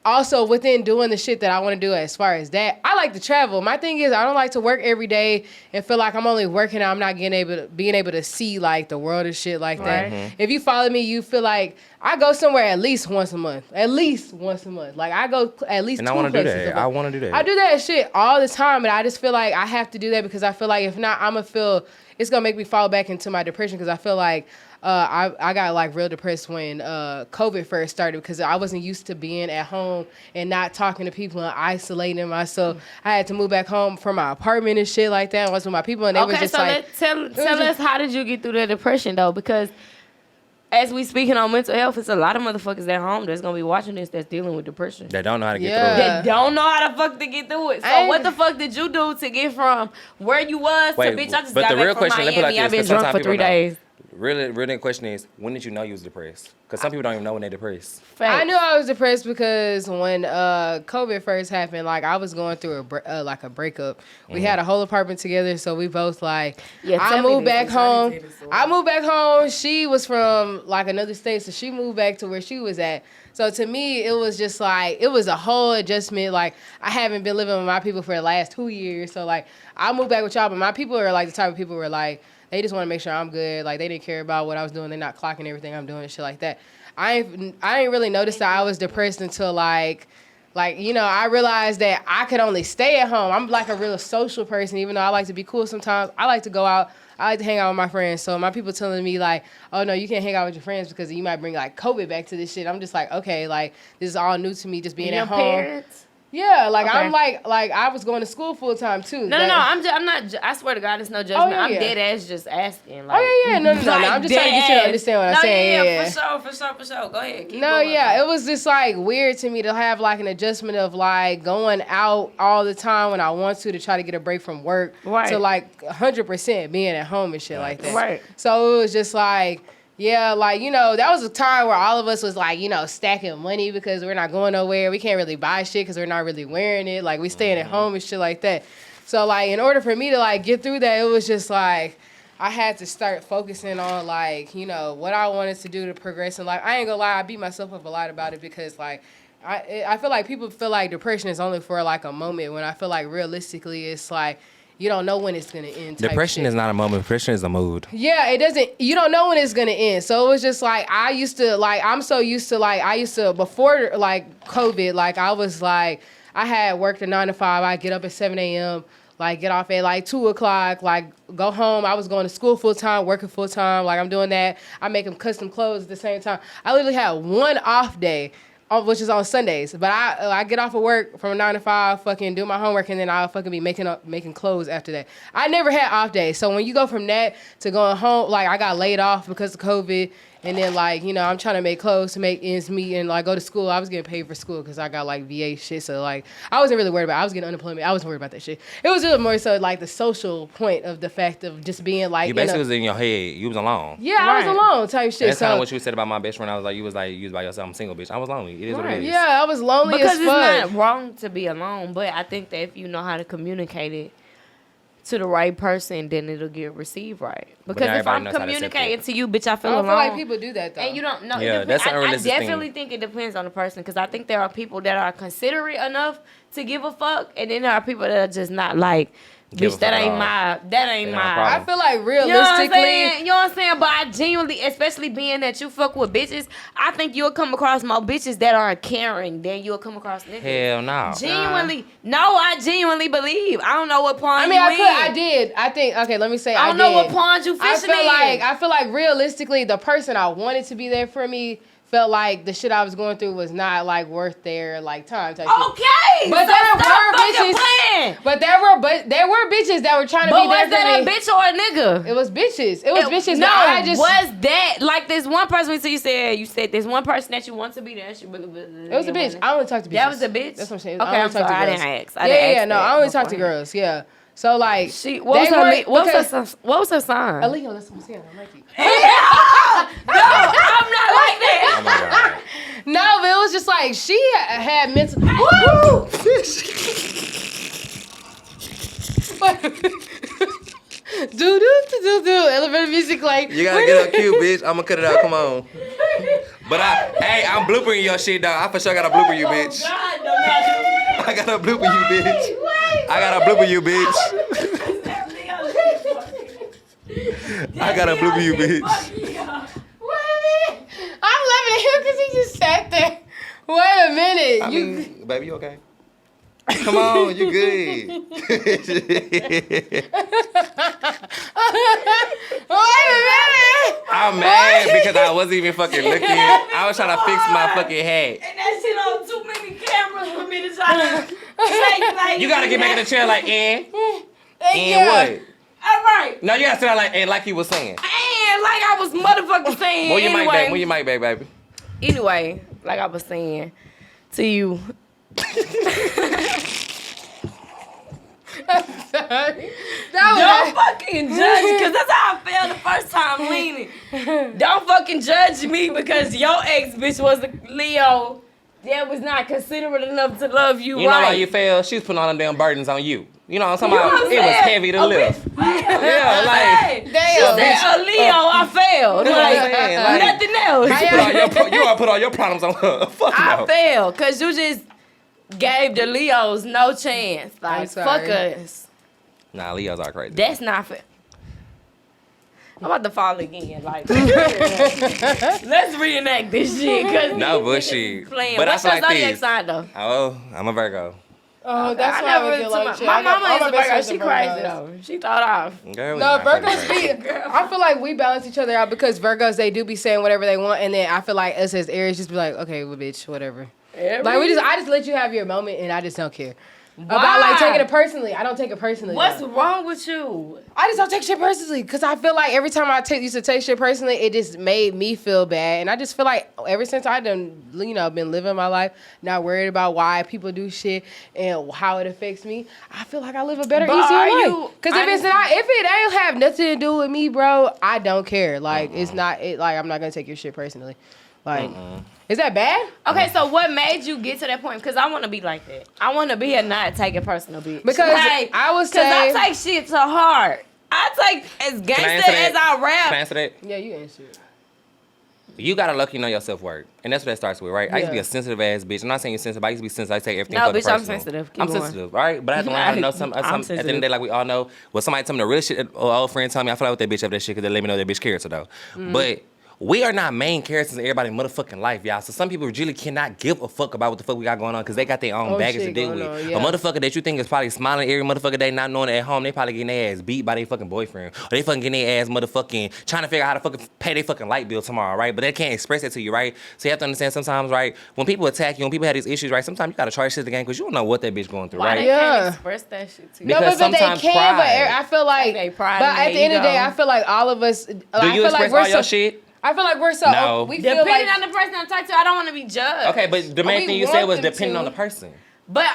also within doing the shit that I want to do as far as that, I like to travel. My thing is I don't like to work every day and feel like I'm only working and I'm not being able to see like the world and shit like that. If you follow me, you feel like I go somewhere at least once a month. Like I go at least 2 places. And I want to do that. I want to do that. I do that shit all the time, but I just feel like I have to do that because I feel like if not, I'm going to feel it's going to make me fall back into my depression because I feel like I got like real depressed when COVID first started because I wasn't used to being at home and not talking to people and isolating myself. I had to move back home from my apartment and shit like that. I was with my people and they were just like... tell us how did you get through the depression though? Because as we speaking on mental health, it's a lot of motherfuckers at home that's going to be watching this that's dealing with depression. They don't know how to get through it. They don't know how the fuck to get through it. So what the fuck did you do to get from where you was to, bitch, I just got back from Miami. I've been drunk for 3 days. Really, the question is, when did you know you was depressed? Because some people don't even know when they're depressed. I knew I was depressed because when COVID first happened, like I was going through a breakup. We had a whole apartment together, so we both like. Yeah, I moved back home. She was from like another state, so she moved back to where she was at. So to me, it was just like it was a whole adjustment. Like I haven't been living with my people for the last 2 years, so like I moved back with y'all, but my people are like the type of people who are like. They just want to make sure I'm good. Like, they didn't care about what I was doing. They're not clocking everything I'm doing and shit like that. I ain't really noticed that I was depressed until, like, Like, you know, I realized that I could only stay at home. I'm like a real social person, even though I like to be cool sometimes. I like to go out. I like to hang out with my friends. So my people telling me like, oh no, you can't hang out with your friends because you might bring like COVID back to this shit. I'm just like, okay, like this is all new to me, just being at home. Parents? Yeah, like okay. I'm like I was going to school full time too. No, I'm not. I swear to God, it's no judgment. I'm dead ass just asking. Like, no. I'm just trying to get you to understand what I'm saying. Yeah, for sure. Go ahead. Keep going. It was just like weird to me to have like an adjustment of like going out all the time when I want to try to get a break from work to like 100% being at home and shit like that. Right. So it was just like. Yeah, like, you know, that was a time where all of us was like, you know, stacking money because we're not going nowhere. We can't really buy shit because we're not really wearing it. Like, we staying at home and shit like that. So, like, in order for me to, like, get through that, it was just, like, I had to start focusing on, like, you know, what I wanted to do to progress in life. I ain't gonna lie, I beat myself up a lot about it because, like, I feel like people feel like depression is only for, like, a moment when I feel like realistically it's, like, you don't know when it's going to end. Depression is not a moment. Depression is a mood. Yeah, it doesn't. You don't know when it's going to end. So it was just like, I'm so used to, before like COVID, like I was like, I had worked a 9 to 5. I get up at 7 a.m., like get off at like 2 o'clock, like go home. I was going to school full time, working full time. Like I'm doing that. I'm making custom clothes at the same time. I literally had one off day, which is on Sundays. But I get off of work from 9 to 5, fucking do my homework, and then I'll fucking be making clothes after that. I never had off days. So when you go from that to going home, like I got laid off because of COVID, and then like, you know, I'm trying to make clothes to make ends meet and like go to school. I was getting paid for school because I got like VA shit. So like I wasn't really worried about it. I was getting unemployment. I wasn't worried about that shit. It was really more so like the social point of the fact of just being like, you basically was in your head. You was alone. Yeah, I was alone type shit. That's kind of what you said about my best friend. I was like, you was by yourself. I'm single, bitch. I was lonely. It is what it is. Yeah, I was lonely because as fuck. It's not wrong to be alone, but I think that if you know how to communicate it to the right person, then it'll get received right. Because if I'm communicating to you, bitch, I feel alone. I feel like people do that though. And you don't know. Yeah, that's an unrealistic I definitely think it depends on the person, because I think there are people that are considerate enough to give a fuck, and then there are people that are just not like, bitch, that ain't my. I feel like realistically, you know what I'm saying? But I genuinely, especially being that you fuck with bitches, I think you'll come across more bitches that are caring than you'll come across niggas. Hell no. Genuinely, I genuinely believe. I don't know what pawn I did. I think. Okay, let me say. I don't know what pawns you fishing I feel like realistically, the person I wanted to be there for me felt like the shit I was going through was not like worth their like time. Type okay, shit. But there were bitches that were trying to be there for me. But was that a bitch or a nigga? It was bitches. It was bitches. No, was that like this one person? So you said there's one person that you want to be there. It was a bitch. I only talk to bitches. That was a bitch. That's what I'm saying. Okay, I'm sorry. I didn't ask. I only talk to girls. Yeah. So like, what was her sign? A Leo. That's what I'm saying. I like you. No, I'm not like that. Oh my God. No, but it was just like she had mental. do elevator music like. You gotta get up cute, bitch. I'ma cut it out. Come on. But I'm bloopering your shit, dog. I for sure gotta blooper you, bitch. God, no. I gotta blooper you, bitch. I gotta blooper you, bitch. I gotta blooper you, bitch. I'm laughing at him because he just sat there. Wait a minute. Baby, you okay? Come on, you good. Wait a minute. I'm mad because I wasn't even fucking looking. I was trying to fix my fucking hat. And that shit on too many cameras for me to try to say like. You gotta get back in the chair like, and yeah. What? All right. No, you gotta sit down like he was saying. And like I was motherfucking saying. Move your mic back, baby. Anyway, like I was saying to you. I'm sorry. Don't fucking judge, because that's how I felt the first time leaning. Don't fucking judge me because your ex bitch was a Leo that was not considerate enough to love you, right. You know how you felt? She was putting all them damn burdens on you. You know what I'm talking about? It was heavy to lift. Yeah, like, damn. She said, Leo, I failed. You know what I'm saying? Like, nothing else. You all put all your problems on her. Fuck I no. failed, because you just gave the Leos no chance. Like, fuck us. Nah, Leos are crazy. That's not fair. I'm about to fall again. Like, let's reenact this shit. Cause No bullshit. Playing. But What's I your feel like zodiac this. sign though? Oh, I'm a Virgo. Oh, that's I why never I really feel took like my, shit. my mama is a Virgo. best She friends are crazy Virgos. though. She thought off. Girl, we No, not fucking Virgos be. I feel like we balance each other out because Virgos, they do be saying whatever they want, and then I feel like us as Aries just be like, okay, well, bitch, whatever. Like I just let you have your moment, and I just don't care. About like taking it personally. I don't take it personally. What's though. wrong with you? I just don't take shit personally because I feel like every time I used to take shit personally, it just made me feel bad. And I just feel like ever since I done, been living my life, not worried about why people do shit and how it affects me, I feel like I live a better, easier life. Because if it ain't have nothing to do with me, bro, I don't care. Like it's not I'm not gonna take your shit personally. Like. Is that bad? Okay, so what made you get to that point? Because I want to be like that. I want to be a not take it personal bitch. Because like, I was saying... Because I take shit so hard. I take as gangster as I rap. Can I answer that? Yeah, you answer it. You gotta lucky know your self-worth. And that's what that starts with, right? I used to be a sensitive ass bitch. I'm not saying you're sensitive, but I used to be sensitive. I take everything fucking personal. I'm sensitive. Keep I'm going. sensitive, right? But I have to learn how to know some. At the end of the day, like we all know, when somebody tell me the real shit, or old friend tell me, I feel like with that bitch up that shit because they let me know that bitch character though. But we are not main characters in everybody's motherfucking life, y'all. So some people really cannot give a fuck about what the fuck we got going on because they got their own baggage to deal with. On, yeah. A motherfucker that you think is probably smiling every motherfucker day, not knowing that at home, they probably getting their ass beat by their fucking boyfriend. Or they fucking getting their ass motherfucking trying to figure out how to fucking pay their fucking light bill tomorrow, right? But they can't express it to you, right? So you have to understand sometimes, right, when people attack you, when people have these issues, right, sometimes you gotta charge shit the game because you don't know what that bitch going through, Why right? they can't express that shit to you? Because No, but they sometimes can, pride. but I feel like, They pride but and at the end of the day, I feel like all of us, Do you express all your shit? I feel like we're so, No. we feel Depending like, on the person I'm talking to, I don't want to be judged. Okay, but the main We thing you said want was them depending to. on the person. But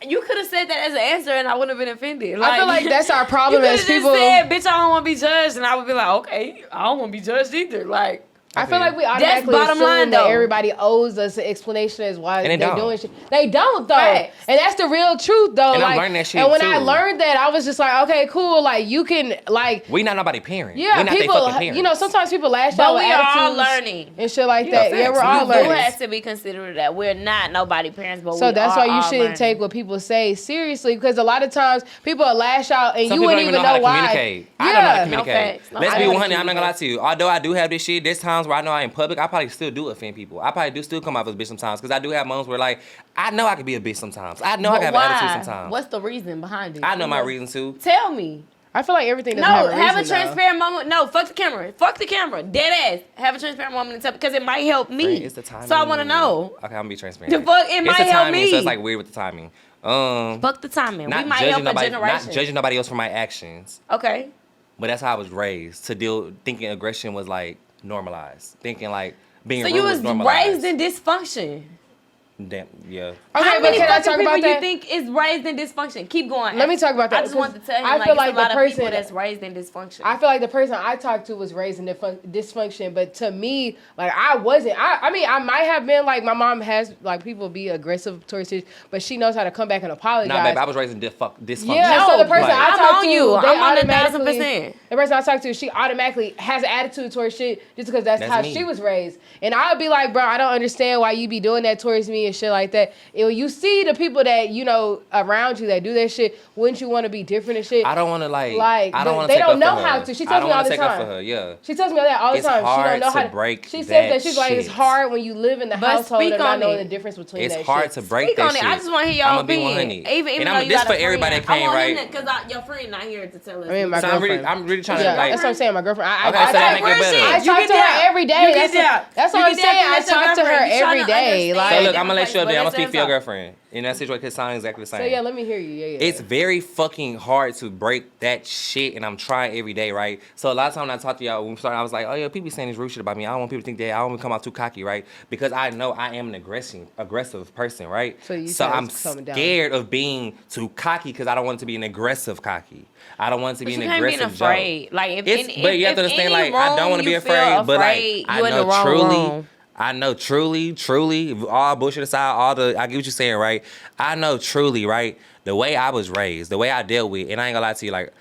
you could have said that as an answer and I wouldn't have been offended. I feel like that's our problem you as people. You said, bitch, I don't want to be judged. And I would be like, okay, I don't want to be judged either. Like, I feel like we automatically bottom assume line, that though. everybody owes us an explanation as why And they're they don't. doing shit. They don't though, Facts. and that's the real truth though. And like, I'm learning that shit and when I too. learned that, I was just like, okay, cool. Like you can like, We not nobody parent. yeah, we not people. they fucking parents. Sometimes people lash but out with we are all attitudes learning. and shit like Yeah, that. facts. Yeah, we're all You do You learning. have to be considerate of that. We're not nobody parents, but So we that's are why you all shouldn't learning. take what people say seriously because a lot of times people will lash out and Some you people wouldn't don't even how know to why. communicate. I don't know how to No communicate. facts. No, Let's I be don't 100. I'm not gonna lie to you. Although I do have this shit, there's times where I know I in public, I probably still do offend people. I probably do still come off as a bitch sometimes because I do have moments where like I know I can be a bitch sometimes. I know I can have But an attitude why? sometimes. What's the reason behind it? I know my reason too. Tell me. I feel like everything doesn't No, have a have a reason, though. transparent moment. No, fuck the camera. Fuck the camera. Dead ass. Have a transparent moment and tell because it might help me. Right, it's the timing. So I want to know. Okay, I'm gonna be transparent. The fuck, it It's might the help timing, me. so it's like weird with the timing. Fuck the timing. Not We might judging help a nobody. generation. Not judging nobody else for my actions. Okay. But that's how I was raised thinking aggression was like normalized, thinking like being So rude you was was normalized. raised in dysfunction. Damn, yeah. Okay, How but many can I fucking talk people about you that? think is raised in dysfunction? Keep going. Let me talk about that, I just because want to tell you, I like, feel it's like a the lot of person- people that's raised in dysfunction. I feel like the person I talked to was raised in dysfunction, but to me, like I wasn't. I mean, I might have been like my mom has like people be aggressive towards it, but she knows how to come back and apologize. Nah, baby, I was raised in dysfunction. Yeah, so the person Like, I I'm talked on to, you. they I'm on automatically- 1,000%. The person I talked to, she automatically has an attitude towards shit just because that's how me. she was raised. And I would be like, bro, I don't understand why you be doing that towards me and shit like that. And when you see the people that you know around you that do that shit, wouldn't you want to be different and shit? I don't want to like. Like, I don't want to. they take don't up know for her. how to. She I tells don't me all wanna the take up time. for her. Yeah. She tells me that all the It's time. She hard don't know how to break She says that that she's like, it's shit. hard when you live in the But household speak and not on knowing it. the difference between It's that hard shit. to break Speak that on it. shit. I just want to hear y'all I'ma be opinion. 100. Even And though I'm you this got for a friend. everybody that came, I want right? him because your friend not here to tell us. I mean, my So girlfriend. I'm really trying to Yeah, like. that's what I'm saying. My girlfriend. Okay, so that make it better. I You talk get to that. her every day. You get that. That's You what I'm get saying. that, I that's your talk to her girlfriend. You every tryna day. understand. So Like, look, I'm gonna let you up there. I'm gonna But speak for your it's girlfriend in that situation because it sounds exactly the same. so yeah, let me hear you. Yeah. It's very fucking hard to break that shit, and I'm trying every day, right? So a lot of times when I talk to y'all, when we started, I was like, oh yeah, people saying this rude shit about me. I don't want people to think that I don't want to come out too cocky, right? Because I know I am an aggressive person, right? So I'm it's coming down. scared of being too cocky because I don't want it to be an aggressive cocky. I don't want it to be But an you can't be aggressive afraid. joke. Like if But you have to understand, like I don't want to be afraid, but like I know truly. I know truly, all bullshit aside, I get what you're saying, right? I know truly, right? The way I was raised, the way I dealt with, and I ain't gonna lie to you, like,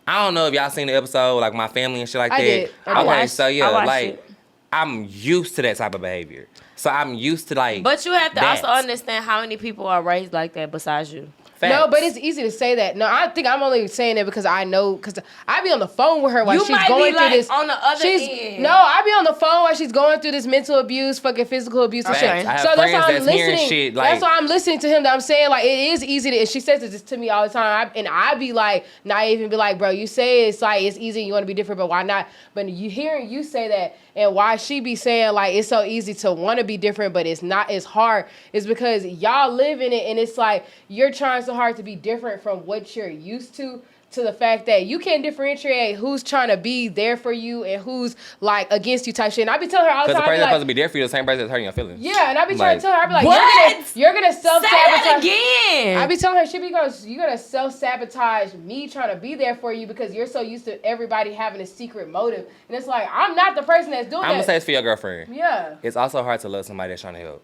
I don't know if y'all seen the episode, like my family and shit like I that. did. I Okay, watched- so yeah, I watched like, it. I'm used to that type of behavior. So I'm used to like. But you have to that. also understand how many people are raised like that besides you. No, but it's easy to say that. No, I think I'm only saying it because I know, because I be on the phone with her while she's going through this. On the other end. No, I be on the phone while she's going through this mental abuse, fucking physical abuse and shit. I have So that's friends why I'm listening. Shit, like, that's why I'm listening to him. That I'm saying, like, it is easy to, and she says this to me all the time. And I be like, naive and be like, bro, you say it's like, it's easy, you want to be different, but why not? But you hearing you say that, and why she be saying, like, it's so easy to want to be different, but it's not, it's hard, is because y'all live in it, and it's like, you're trying so hard to be different from what you're used to the fact that you can't differentiate who's trying to be there for you and who's, like, against you type shit. And I be telling her all the time. Because the person that's supposed to be there for you, the same person that's hurting your feelings. Yeah, and I be trying to tell her, I be like, what? you're gonna self-sabotage. Say that again. I be telling her, you're gonna self-sabotage me trying to be there for you because you're so used to everybody having a secret motive. And it's like, I'm not the person that's doing that. I'm gonna say it's for your girlfriend. Yeah. It's also hard to love somebody that's trying to help.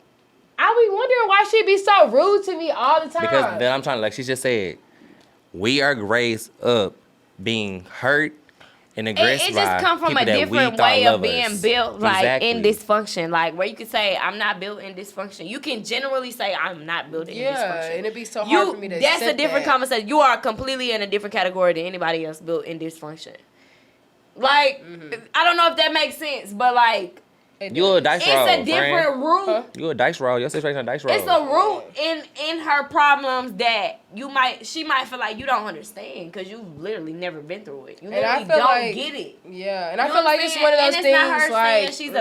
I be wondering why she be so rude to me all the time. Because then I'm trying to, like she just said, we are raised up being hurt and aggressed. It just come from a different way of being built, like in dysfunction, like where you could say I'm not built in dysfunction. You can generally say I'm not built in dysfunction. Yeah, and it'd be so hard for me to. That's a different conversation. You are completely in a different category than anybody else built in dysfunction. Like I don't know if that makes sense, but like. You a dice roll. It's a different root. Huh? You a dice roll. Your situation a dice roll. It's a root in her problems that she might feel like you don't understand because you literally never been through it. You literally don't get it. Yeah, and I feel like it's one of those things. It's not her saying she's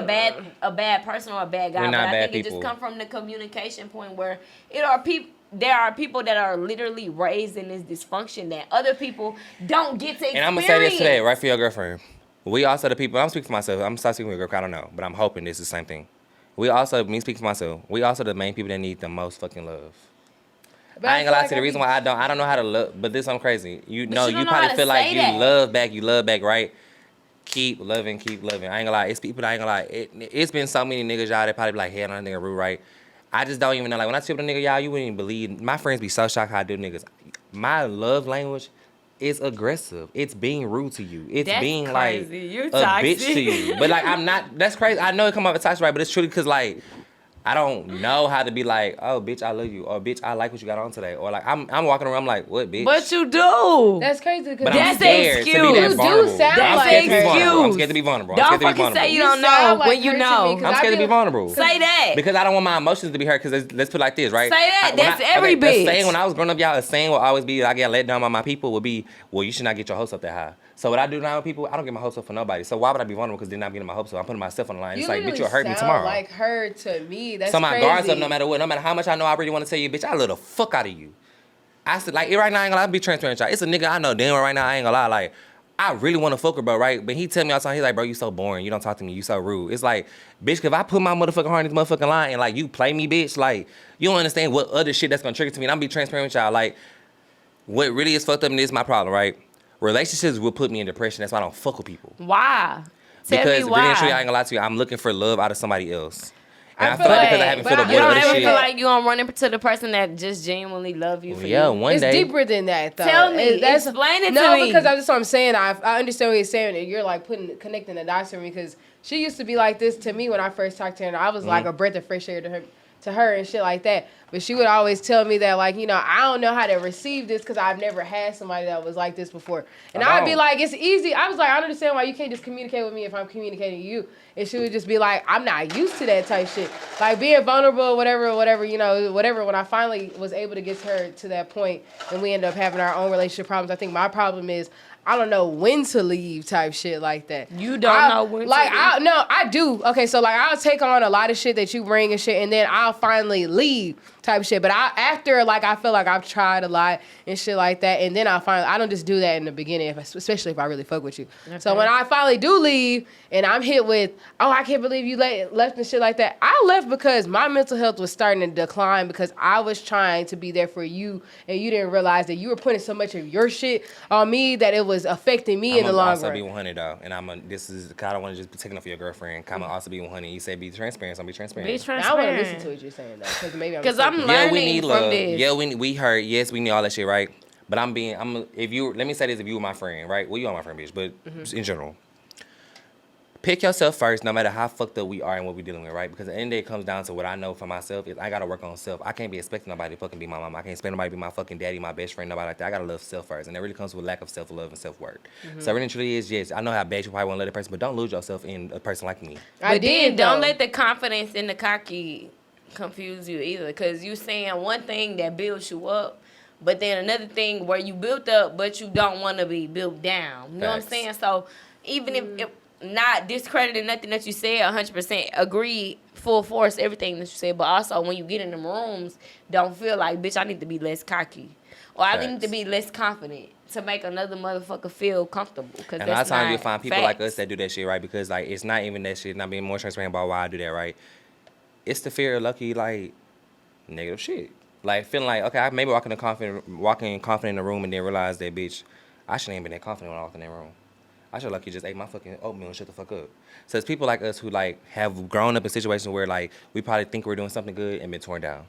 a bad person or a bad guy, but I think it just comes from the communication point where there are people that are literally raised in this dysfunction that other people don't get to experience. And I'm gonna say this today, right, for your girlfriend. We also the people, I'm speaking for myself, I'm start speaking with your girl, I don't know, but I'm hoping this is the same thing. Me speaking for myself, we also the main people that need the most fucking love. But I ain't gonna lie to you, the reason why I don't know how to love, but this I'm crazy. You probably feel like you love back, right? Keep loving. I ain't gonna lie, it's people that I ain't gonna lie. It's been so many niggas, y'all, that probably be like, hell, that nigga rude, right? I just don't even know, like when I tell the nigga, y'all, you wouldn't even believe, my friends be so shocked how I do niggas. My love language, it's aggressive. It's being rude to you. It's that's being crazy. Like you're a bitch to you. But like I'm not. That's crazy. I know it come up as toxic, right? But it's truly because like I don't know how to be like, oh bitch, I love you, or bitch, I like what you got on today, or like I'm walking around, I'm like, what bitch? But you do. That's crazy. But I'm scared to be that vulnerable. I'm scared to be vulnerable. Don't fucking say you don't know when you know. I'm scared to be vulnerable. Say that because I don't want my emotions to be hurt. Because let's put it like this, right? Say that. That's every bitch. The saying when I was growing up, y'all, the saying will always be, I get let down by my people. Would be, well, you should not get your hopes up that high. So what I do now with people, I don't get my hopes up for nobody. So why would I be vulnerable? Because then I'm getting my hopes up. I'm putting myself on the line. It's like, bitch, you'll hurt me tomorrow. Like her to me. That's so my crazy. guard's up no matter what. No matter how much I know I really want to tell you, bitch, I love the fuck out of you. I said, like, right now, I ain't gonna lie, I'll be transparent, y'all. It's a nigga I know damn right now, I ain't gonna lie. Like, I really want to fuck her, bro, right? But he tell me all the time, he's like, bro, you so boring. You don't talk to me. You so rude. It's like, bitch, if I put my motherfucking heart in this motherfucking line and, like, you play me, bitch, like, you don't understand what other shit that's gonna trigger to me. And I'm be transparent with y'all. Like, what really is fucked up, and this is my problem, right? Relationships will put me in depression. That's why I don't fuck with people. Why? Tell me why. Really and truly, I ain't gonna lie to you. I'm looking for love out of somebody else. And I feel like because I haven't filled up with other shit. You don't ever feel like you gonna run into the person that just genuinely love you for you. Yeah, one day. It's deeper than that, though. Tell me. Explain it to me. No, because that's what I'm saying. I understand what you're saying. And you're like connecting the dots for me because she used to be like this to me when I first talked to her. And I was like a breath of fresh air to her and shit like that. But she would always tell me that, like, you know, I don't know how to receive this because I've never had somebody that was like this before. And I'd be like, it's easy. I was like, I don't understand why you can't just communicate with me if I'm communicating to you. And she would just be like, I'm not used to that type shit. Like, being vulnerable, whatever, you know, whatever. When I finally was able to get her to that point and we ended up having our own relationship problems, I think my problem is I don't know when to leave type shit like that. You don't know when to leave? I do. Okay, so, like, I'll take on a lot of shit that you bring and shit, and then I'll finally leave type shit. But after, like, I feel like I've tried a lot and shit like that, and then I don't just do that in the beginning, especially if I really fuck with you. Okay. So when I finally do leave and I'm hit with, oh, I can't believe you left and shit like that, I left because my mental health was starting to decline because I was trying to be there for you, and you didn't realize that you were putting so much of your shit on me that it was affecting me in the long run. I'm also be 100 though, and I don't want to just be taking up for your girlfriend. I'm also be 100. You say be transparent, so be transparent. Be transparent. I want to listen to what you're saying though, because I'm learning we need from love. this. Yeah, we heard. Yes, we need all that shit, right? But let me say this: if you were my friend, right? Well, you are my friend, bitch. But in general, pick yourself first, no matter how fucked up we are and what we're dealing with, right? Because at the end of the day, it comes down to what I know for myself is I gotta work on self. I can't be expecting nobody to fucking be my mom. I can't expect nobody to be my fucking daddy, my best friend, nobody like that. I gotta love self first. And it really comes with lack of self-love and self-worth. So it really truly is, yes, I know how bad you probably want to let a person, but don't lose yourself in a person like me. But then don't let the confidence and the cocky confuse you either. Because you saying one thing that builds you up, but then another thing where you built up, but you don't want to be built down. You know what I'm saying? So even if not discrediting nothing that you said, 100% agree, full force, everything that you said. But also, when you get in them rooms, don't feel like, bitch, I need to be less cocky. Or I need to be less confident to make another motherfucker feel comfortable. And a lot of times you find people like us that do that shit, right? Because, like, it's not even that shit, not being more transparent about why I do that, right? It's the fear of lucky, like, negative shit. Like, feeling like, okay, I maybe walking confident in the room and then realize that, bitch, I shouldn't even been that confident when I walked in that room. I should lucky just ate my fucking oatmeal and shut the fuck up. So it's people like us who like have grown up in situations where like we probably think we're doing something good and been torn down.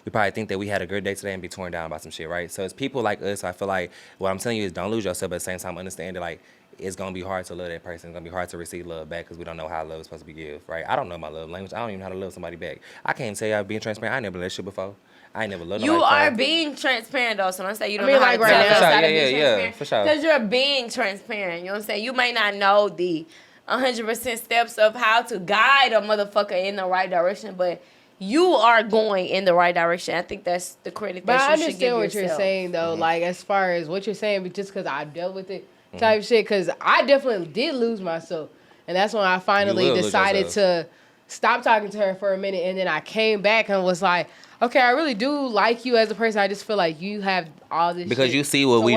We probably think that we had a good day today and be torn down by some shit, right? So it's people like us. I feel like what I'm telling you is don't lose yourself, but at the same time understand that like it's gonna be hard to love that person. It's gonna be hard to receive love back because we don't know how love is supposed to be given, right? I don't know my love language. I don't even know how to love somebody back. I can't tell y'all being transparent. I never let shit before. I ain't never loved nobody. You are being transparent though, so don't say you don't know how like to tell us how to be transparent. transparent. For sure. Because you're being transparent. You know what I'm saying? You may not know the 100% steps of how to guide a motherfucker in the right direction, but you are going in the right direction. I think that's the credit that you should give yourself. But I understand what you're saying though, like as far as what you're saying, but just because I dealt with it type shit, because I definitely did lose myself, and that's when I finally decided to stop talking to her for a minute, and then I came back and was like, okay, I really do like you as a person. I just feel like you have all this because shit you see what we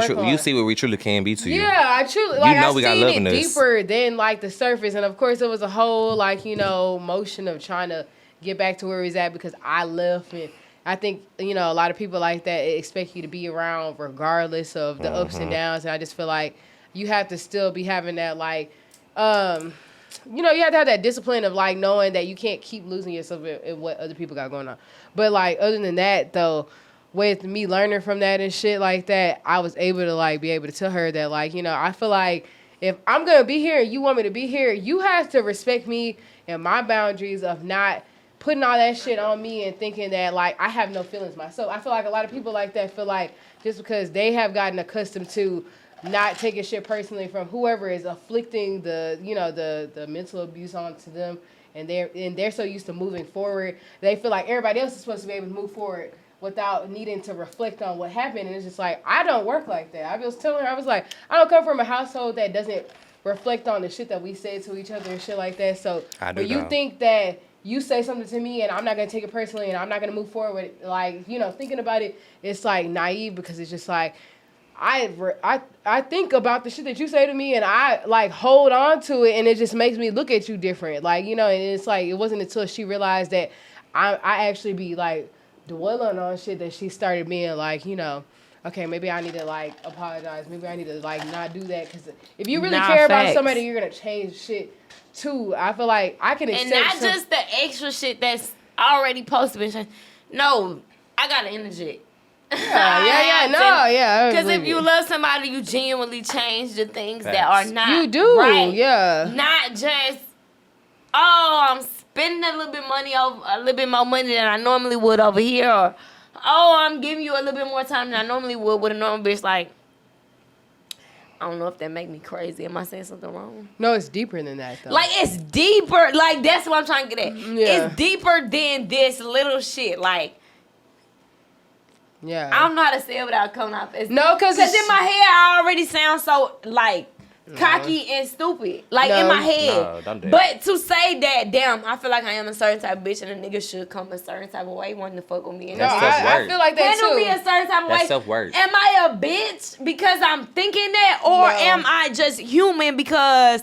truly can be to you. Yeah, I truly like. We got love in this. Deeper than like the surface, and of course it was a whole like motion of trying to get back to where he's at because I left, and I think a lot of people like that expect you to be around regardless of the ups and downs, and I just feel like you have to still be having that like. You have to have that discipline of like knowing that you can't keep losing yourself in what other people got going on. But like other than that though, with me learning from that and shit like that, I was able to like be able to tell her that like, I feel like if I'm gonna be here and you want me to be here, you have to respect me and my boundaries of not putting all that shit on me and thinking that like I have no feelings myself. I feel like a lot of people like that feel like just because they have gotten accustomed to not taking shit personally from whoever is afflicting the mental abuse onto them, and they're so used to moving forward, they feel like everybody else is supposed to be able to move forward without needing to reflect on what happened. And it's just like, I don't work like that. I was telling her, I was like, I don't come from a household that doesn't reflect on the shit that we say to each other and shit like that. So when you think that you say something to me and I'm not going to take it personally and I'm not going to move forward with it, like, thinking about it, it's like naive, because it's just like, I think about the shit that you say to me and I like hold on to it, and it just makes me look at you different. Like, and it's like, it wasn't until she realized that I actually be like dwelling on shit that she started being like, okay, maybe I need to like apologize. Maybe I need to like not do that. Because if you really care about somebody, you're going to change shit too. I feel like I can accept. And not just the extra shit that's already posted. No, I got to interject. Because if you love somebody, you genuinely change the things that are not you do, right. Yeah. Not just, I'm spending a little bit more money than I normally would over here, or I'm giving you a little bit more time than I normally would with a normal bitch. Like, I don't know if that make me crazy. Am I saying something wrong? No, it's deeper than that though. Like, it's deeper. Like, that's what I'm trying to get at. Yeah. It's deeper than this little shit. Like. Yeah, I don't know how to say it without coming off as no, because in my head I already sound so like cocky and stupid, like in my head. No, but to say that, damn, I feel like I am a certain type of bitch, and a nigga should come a certain type of way wanting to fuck with me. And I feel like that handle too. me a certain type of way. Self-worth. Am I a bitch because I'm thinking that, or am I just human because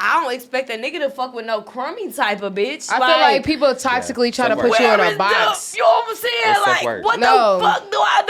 I don't expect a nigga to fuck with no crummy type of bitch. I feel like people toxically try to put you in a box. You know what I'm saying? Like, what the fuck do I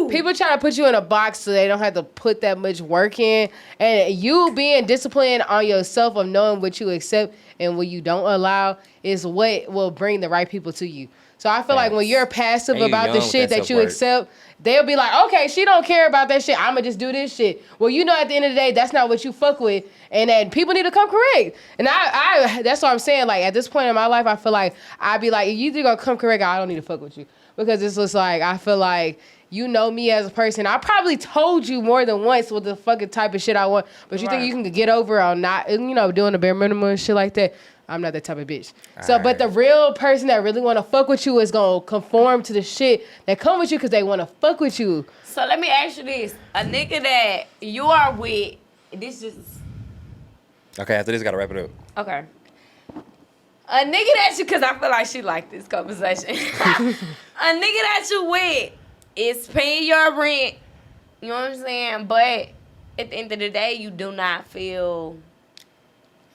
do? People try to put you in a box so they don't have to put that much work in. And you being disciplined on yourself of knowing what you accept and what you don't allow is what will bring the right people to you. So I feel like when you're passive And you about the young, shit that that you self-worth. accept, they'll be like, okay, she don't care about that shit. I'ma just do this shit. Well, you know, at the end of the day, that's not what you fuck with, and that people need to come correct. And I that's what I'm saying. Like at this point in my life, I feel like I'd be like, if you either gonna come correct, I don't need to fuck with you, because it's just like I feel like you know me as a person. I probably told you more than once what the fucking type of shit I want, but you think you can get over on not, you know, doing the bare minimum and shit like that. I'm not that type of bitch. So, but the real person that really want to fuck with you is going to conform to the shit that come with you because they want to fuck with you. So let me ask you this. A nigga that you are with, this just... Okay, after this, gotta wrap it up. Okay. A nigga that you... Because I feel like she like this conversation. A nigga that you with is paying your rent. You know what I'm saying? But at the end of the day, you do not feel...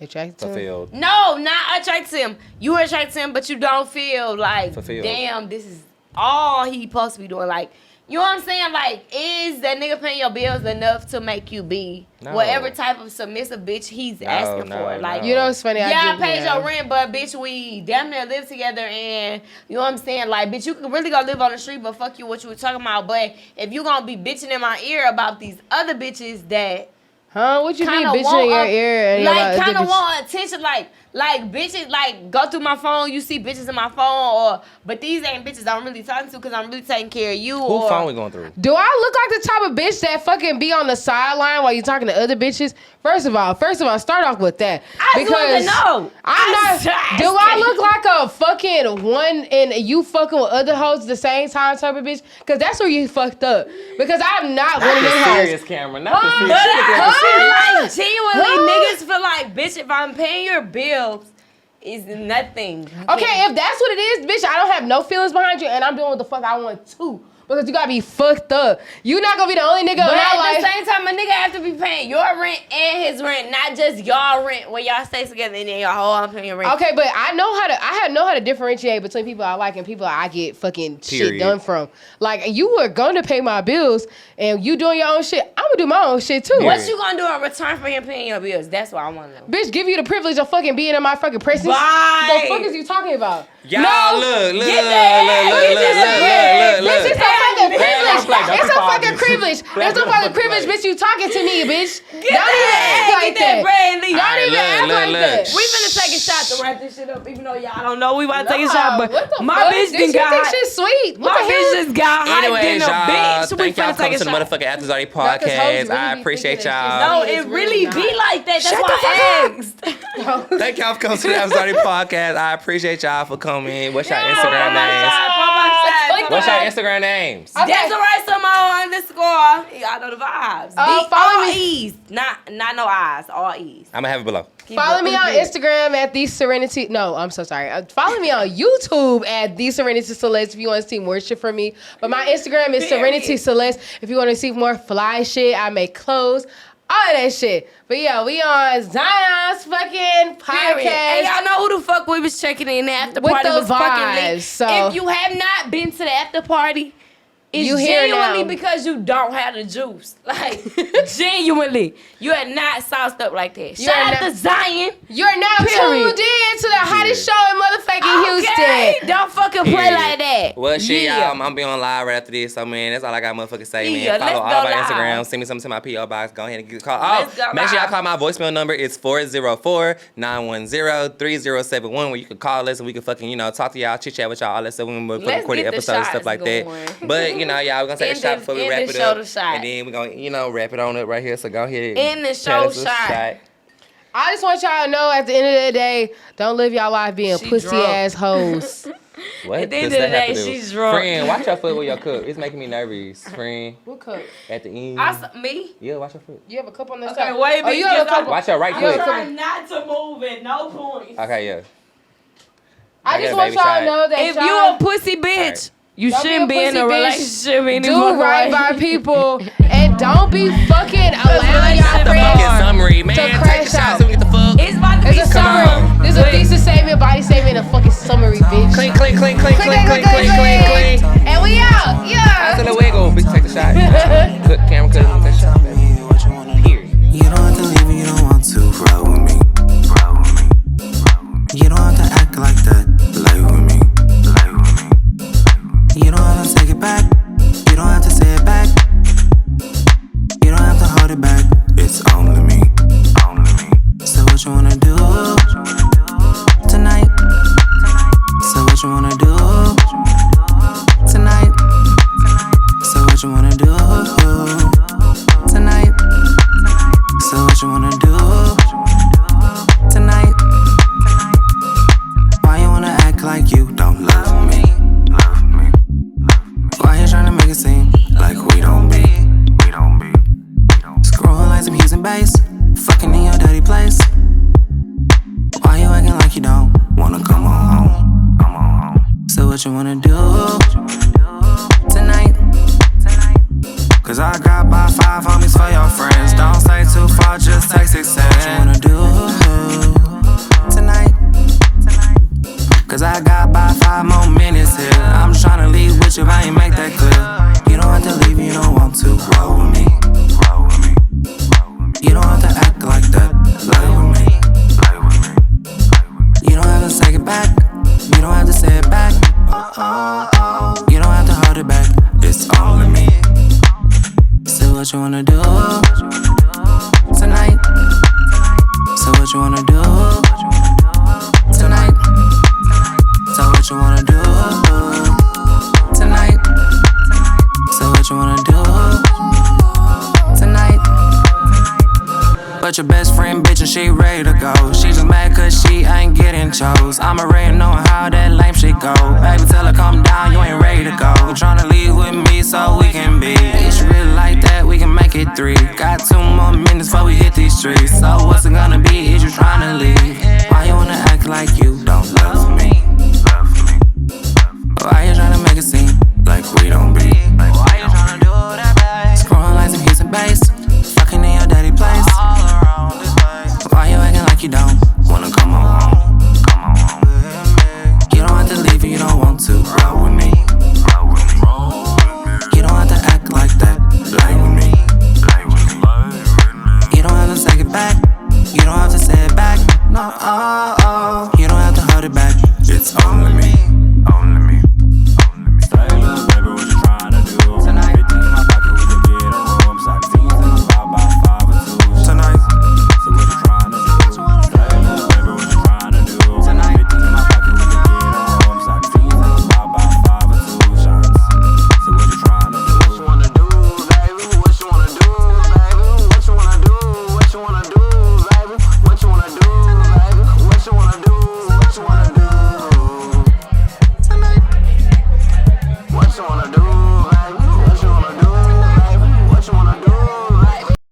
Attracted to him? Fulfilled. No, not attracted to him. You attracted to him, but you don't feel like, Fulfilled. damn, this is all he supposed to be doing. Like, you know what I'm saying? Like, is that nigga paying your bills enough to make you be whatever type of submissive bitch he's asking for? Like, you know what's funny? I paid your rent, but bitch, we damn near live together, and you know what I'm saying? Like, bitch, you can really go live on the street, but fuck you, what you were talking about. But if you gonna be bitching in my ear about these other bitches that... Huh? What you mean bitching in your ear? And like, kind of want attention, like bitches, like, go through my phone, you see bitches in my phone, but these ain't bitches I'm really talking to because I'm really taking care of you. Who phone we going through? Do I look like the type of bitch that fucking be on the sideline while you talking to other bitches? First of all, start off with that. I just want to know. Do I look like a fucking one and you fucking with other hoes at the same time type of bitch? Because that's where you fucked up. Because I'm not one of them hoes. Serious camera, not the serious. Like, genuinely, niggas feel like, bitch, if I'm paying your bills, is nothing. Okay, if that's what it is, bitch, I don't have no feelings behind you, and I'm doing what the fuck I want to. Because you gotta be fucked up. You not gonna be the only nigga in my life. But at the same time, a nigga have to be paying your rent and his rent, not just y'all rent when y'all stay together and then y'all whole I'm paying your rent. Okay, but I know how to differentiate between people I like and people I get fucking shit done from. Like, you were gonna pay my bills and you doing your own shit. I'm gonna do my own shit too. What you gonna do in return for him paying your bills? That's what I wanna know. Bitch, give you the privilege of fucking being in my fucking presence. Bye. The fuck is you talking about? Y'all, look. Bitch, it's a fucking privilege. It's a fucking privilege. It's a fucking privilege, bitch. You talking to me, bitch. Don't even act like that. Don't even act like that. We finna take a shot to wrap this shit up, even though y'all don't know we about to take a shot. But my fuck? bitch Did done got you think hyped. shit's sweet? What My the hell? bitch just got hyped in Anyways, a y'all, bitch. We thank y'all finna for take coming a to the shot. motherfucking After Zarty No, 'cause hoes podcast. really I be appreciate thinking that y'all. No, It's it really really be not. like that. That's Shut why the I asked. Thank y'all for coming to the After Zarty podcast. I appreciate y'all for coming. What's your Instagram names? What's your Instagram names? Deseree Simone _ Y'all know the vibes. Follow all me. E's, not no I's, all E's. I'm gonna have it below. Follow me on Instagram at the Serenity. No, I'm so sorry. Follow me on YouTube at the Serenity Celeste if you want to see more shit from me. But my Instagram is Serenity Celeste if you want to see more fly shit. I make clothes, all of that shit. But yeah, we on Zion's fucking podcast. And y'all know who the fuck we was checking in the after With party the was fucking lit. vibes, so- If you have not been to the after party, it's You here genuinely now. because you don't have the juice. Like, genuinely. You are not sauced up like that. You are Shout out not- to Zion. You're now Period. tuned in to the hottest show in motherfucking Okay, Houston. don't fucking play Period. like that. Well, shit, Yeah. y'all. I'm be on live right after this. So, man, that's all I got motherfucking say, man. Yeah, Follow let's all go of my live. Instagram. Send me something to my P.O. box. Go ahead and get a call. Let's go Make sure y'all live. call my voicemail number. It's 404-910-3071 where you can call us and we can fucking, talk to y'all, chit-chat with y'all, all that stuff. We're going to Let's record the get the episodes, stuff shots like going. that. But, y'all, we're going to take a End shot the- before we end wrap the it show up. to shot. And then we're going to, wrap it on up right here. So go ahead. End the and show tell us a shot. I just want y'all to know at the end of the day, don't live y'all life being She pussy drunk. ass hoes. What At the does end of that the have day, to do? she's drunk. Friend, watch your foot with your cup. It's making me nervous. Friend, What cup? at the end. Me? Yeah, watch your foot. You have a cup on this Okay, side? wait a Oh, you minute, have a cause cup. Watch your right I'm foot. trying not to move at no point. Okay, yeah. I I just got a want baby y'all shot. to know that If y'all you a pussy bitch, you Don't be shouldn't a be in a pussy bitch. relationship do anymore. right by people and don't be fucking allowing y'all Not the friends. fucking summary, man. Take crash the shot out. so we get the fuck. It's about to be There's a Come summary. on. There's a thesis statement, body statement, and a fucking summary, bitch. Clink, clink, clink, clink, clink, clink, clink, clink, clink. And we out. Yeah. After the wiggle, bitch, take the shot. Good camera, cut it, take the shot, baby. Period. You don't have to leave if you don't want to. Ride with me. Ride with me. Ride with me. You don't have to act like that. Lay with me. Lay with me. bass, fucking in your dirty place. Why you acting like you don't wanna come on home? Come on home. So what you wanna do tonight? Cause I got about 5 homies for your friends. Don't stay too far, just take 6 cents. What you wanna do tonight? Cause I got about 5 more minutes here. I'm tryna leave with you, I ain't make that clear. You don't have to leave, you don't want to roll with me. You don't have to act like that, lie with me. You don't have to take it back, you don't have to say it back. You don't have to hold it back, it's only me. So what you wanna do tonight? So what you wanna do tonight? So what you wanna do tonight? So what you wanna do tonight? But your best friend bitch and she ready to go. She just mad cause she ain't getting chose. I'm already knowing how that lame shit go. Baby tell her come down, you ain't ready to go. You tryna leave with me so we can be. If you really like that, we can make it 3. Got 2 more minutes before we hit these streets. So what's it gonna be? Is you tryna leave? Why you wanna act like you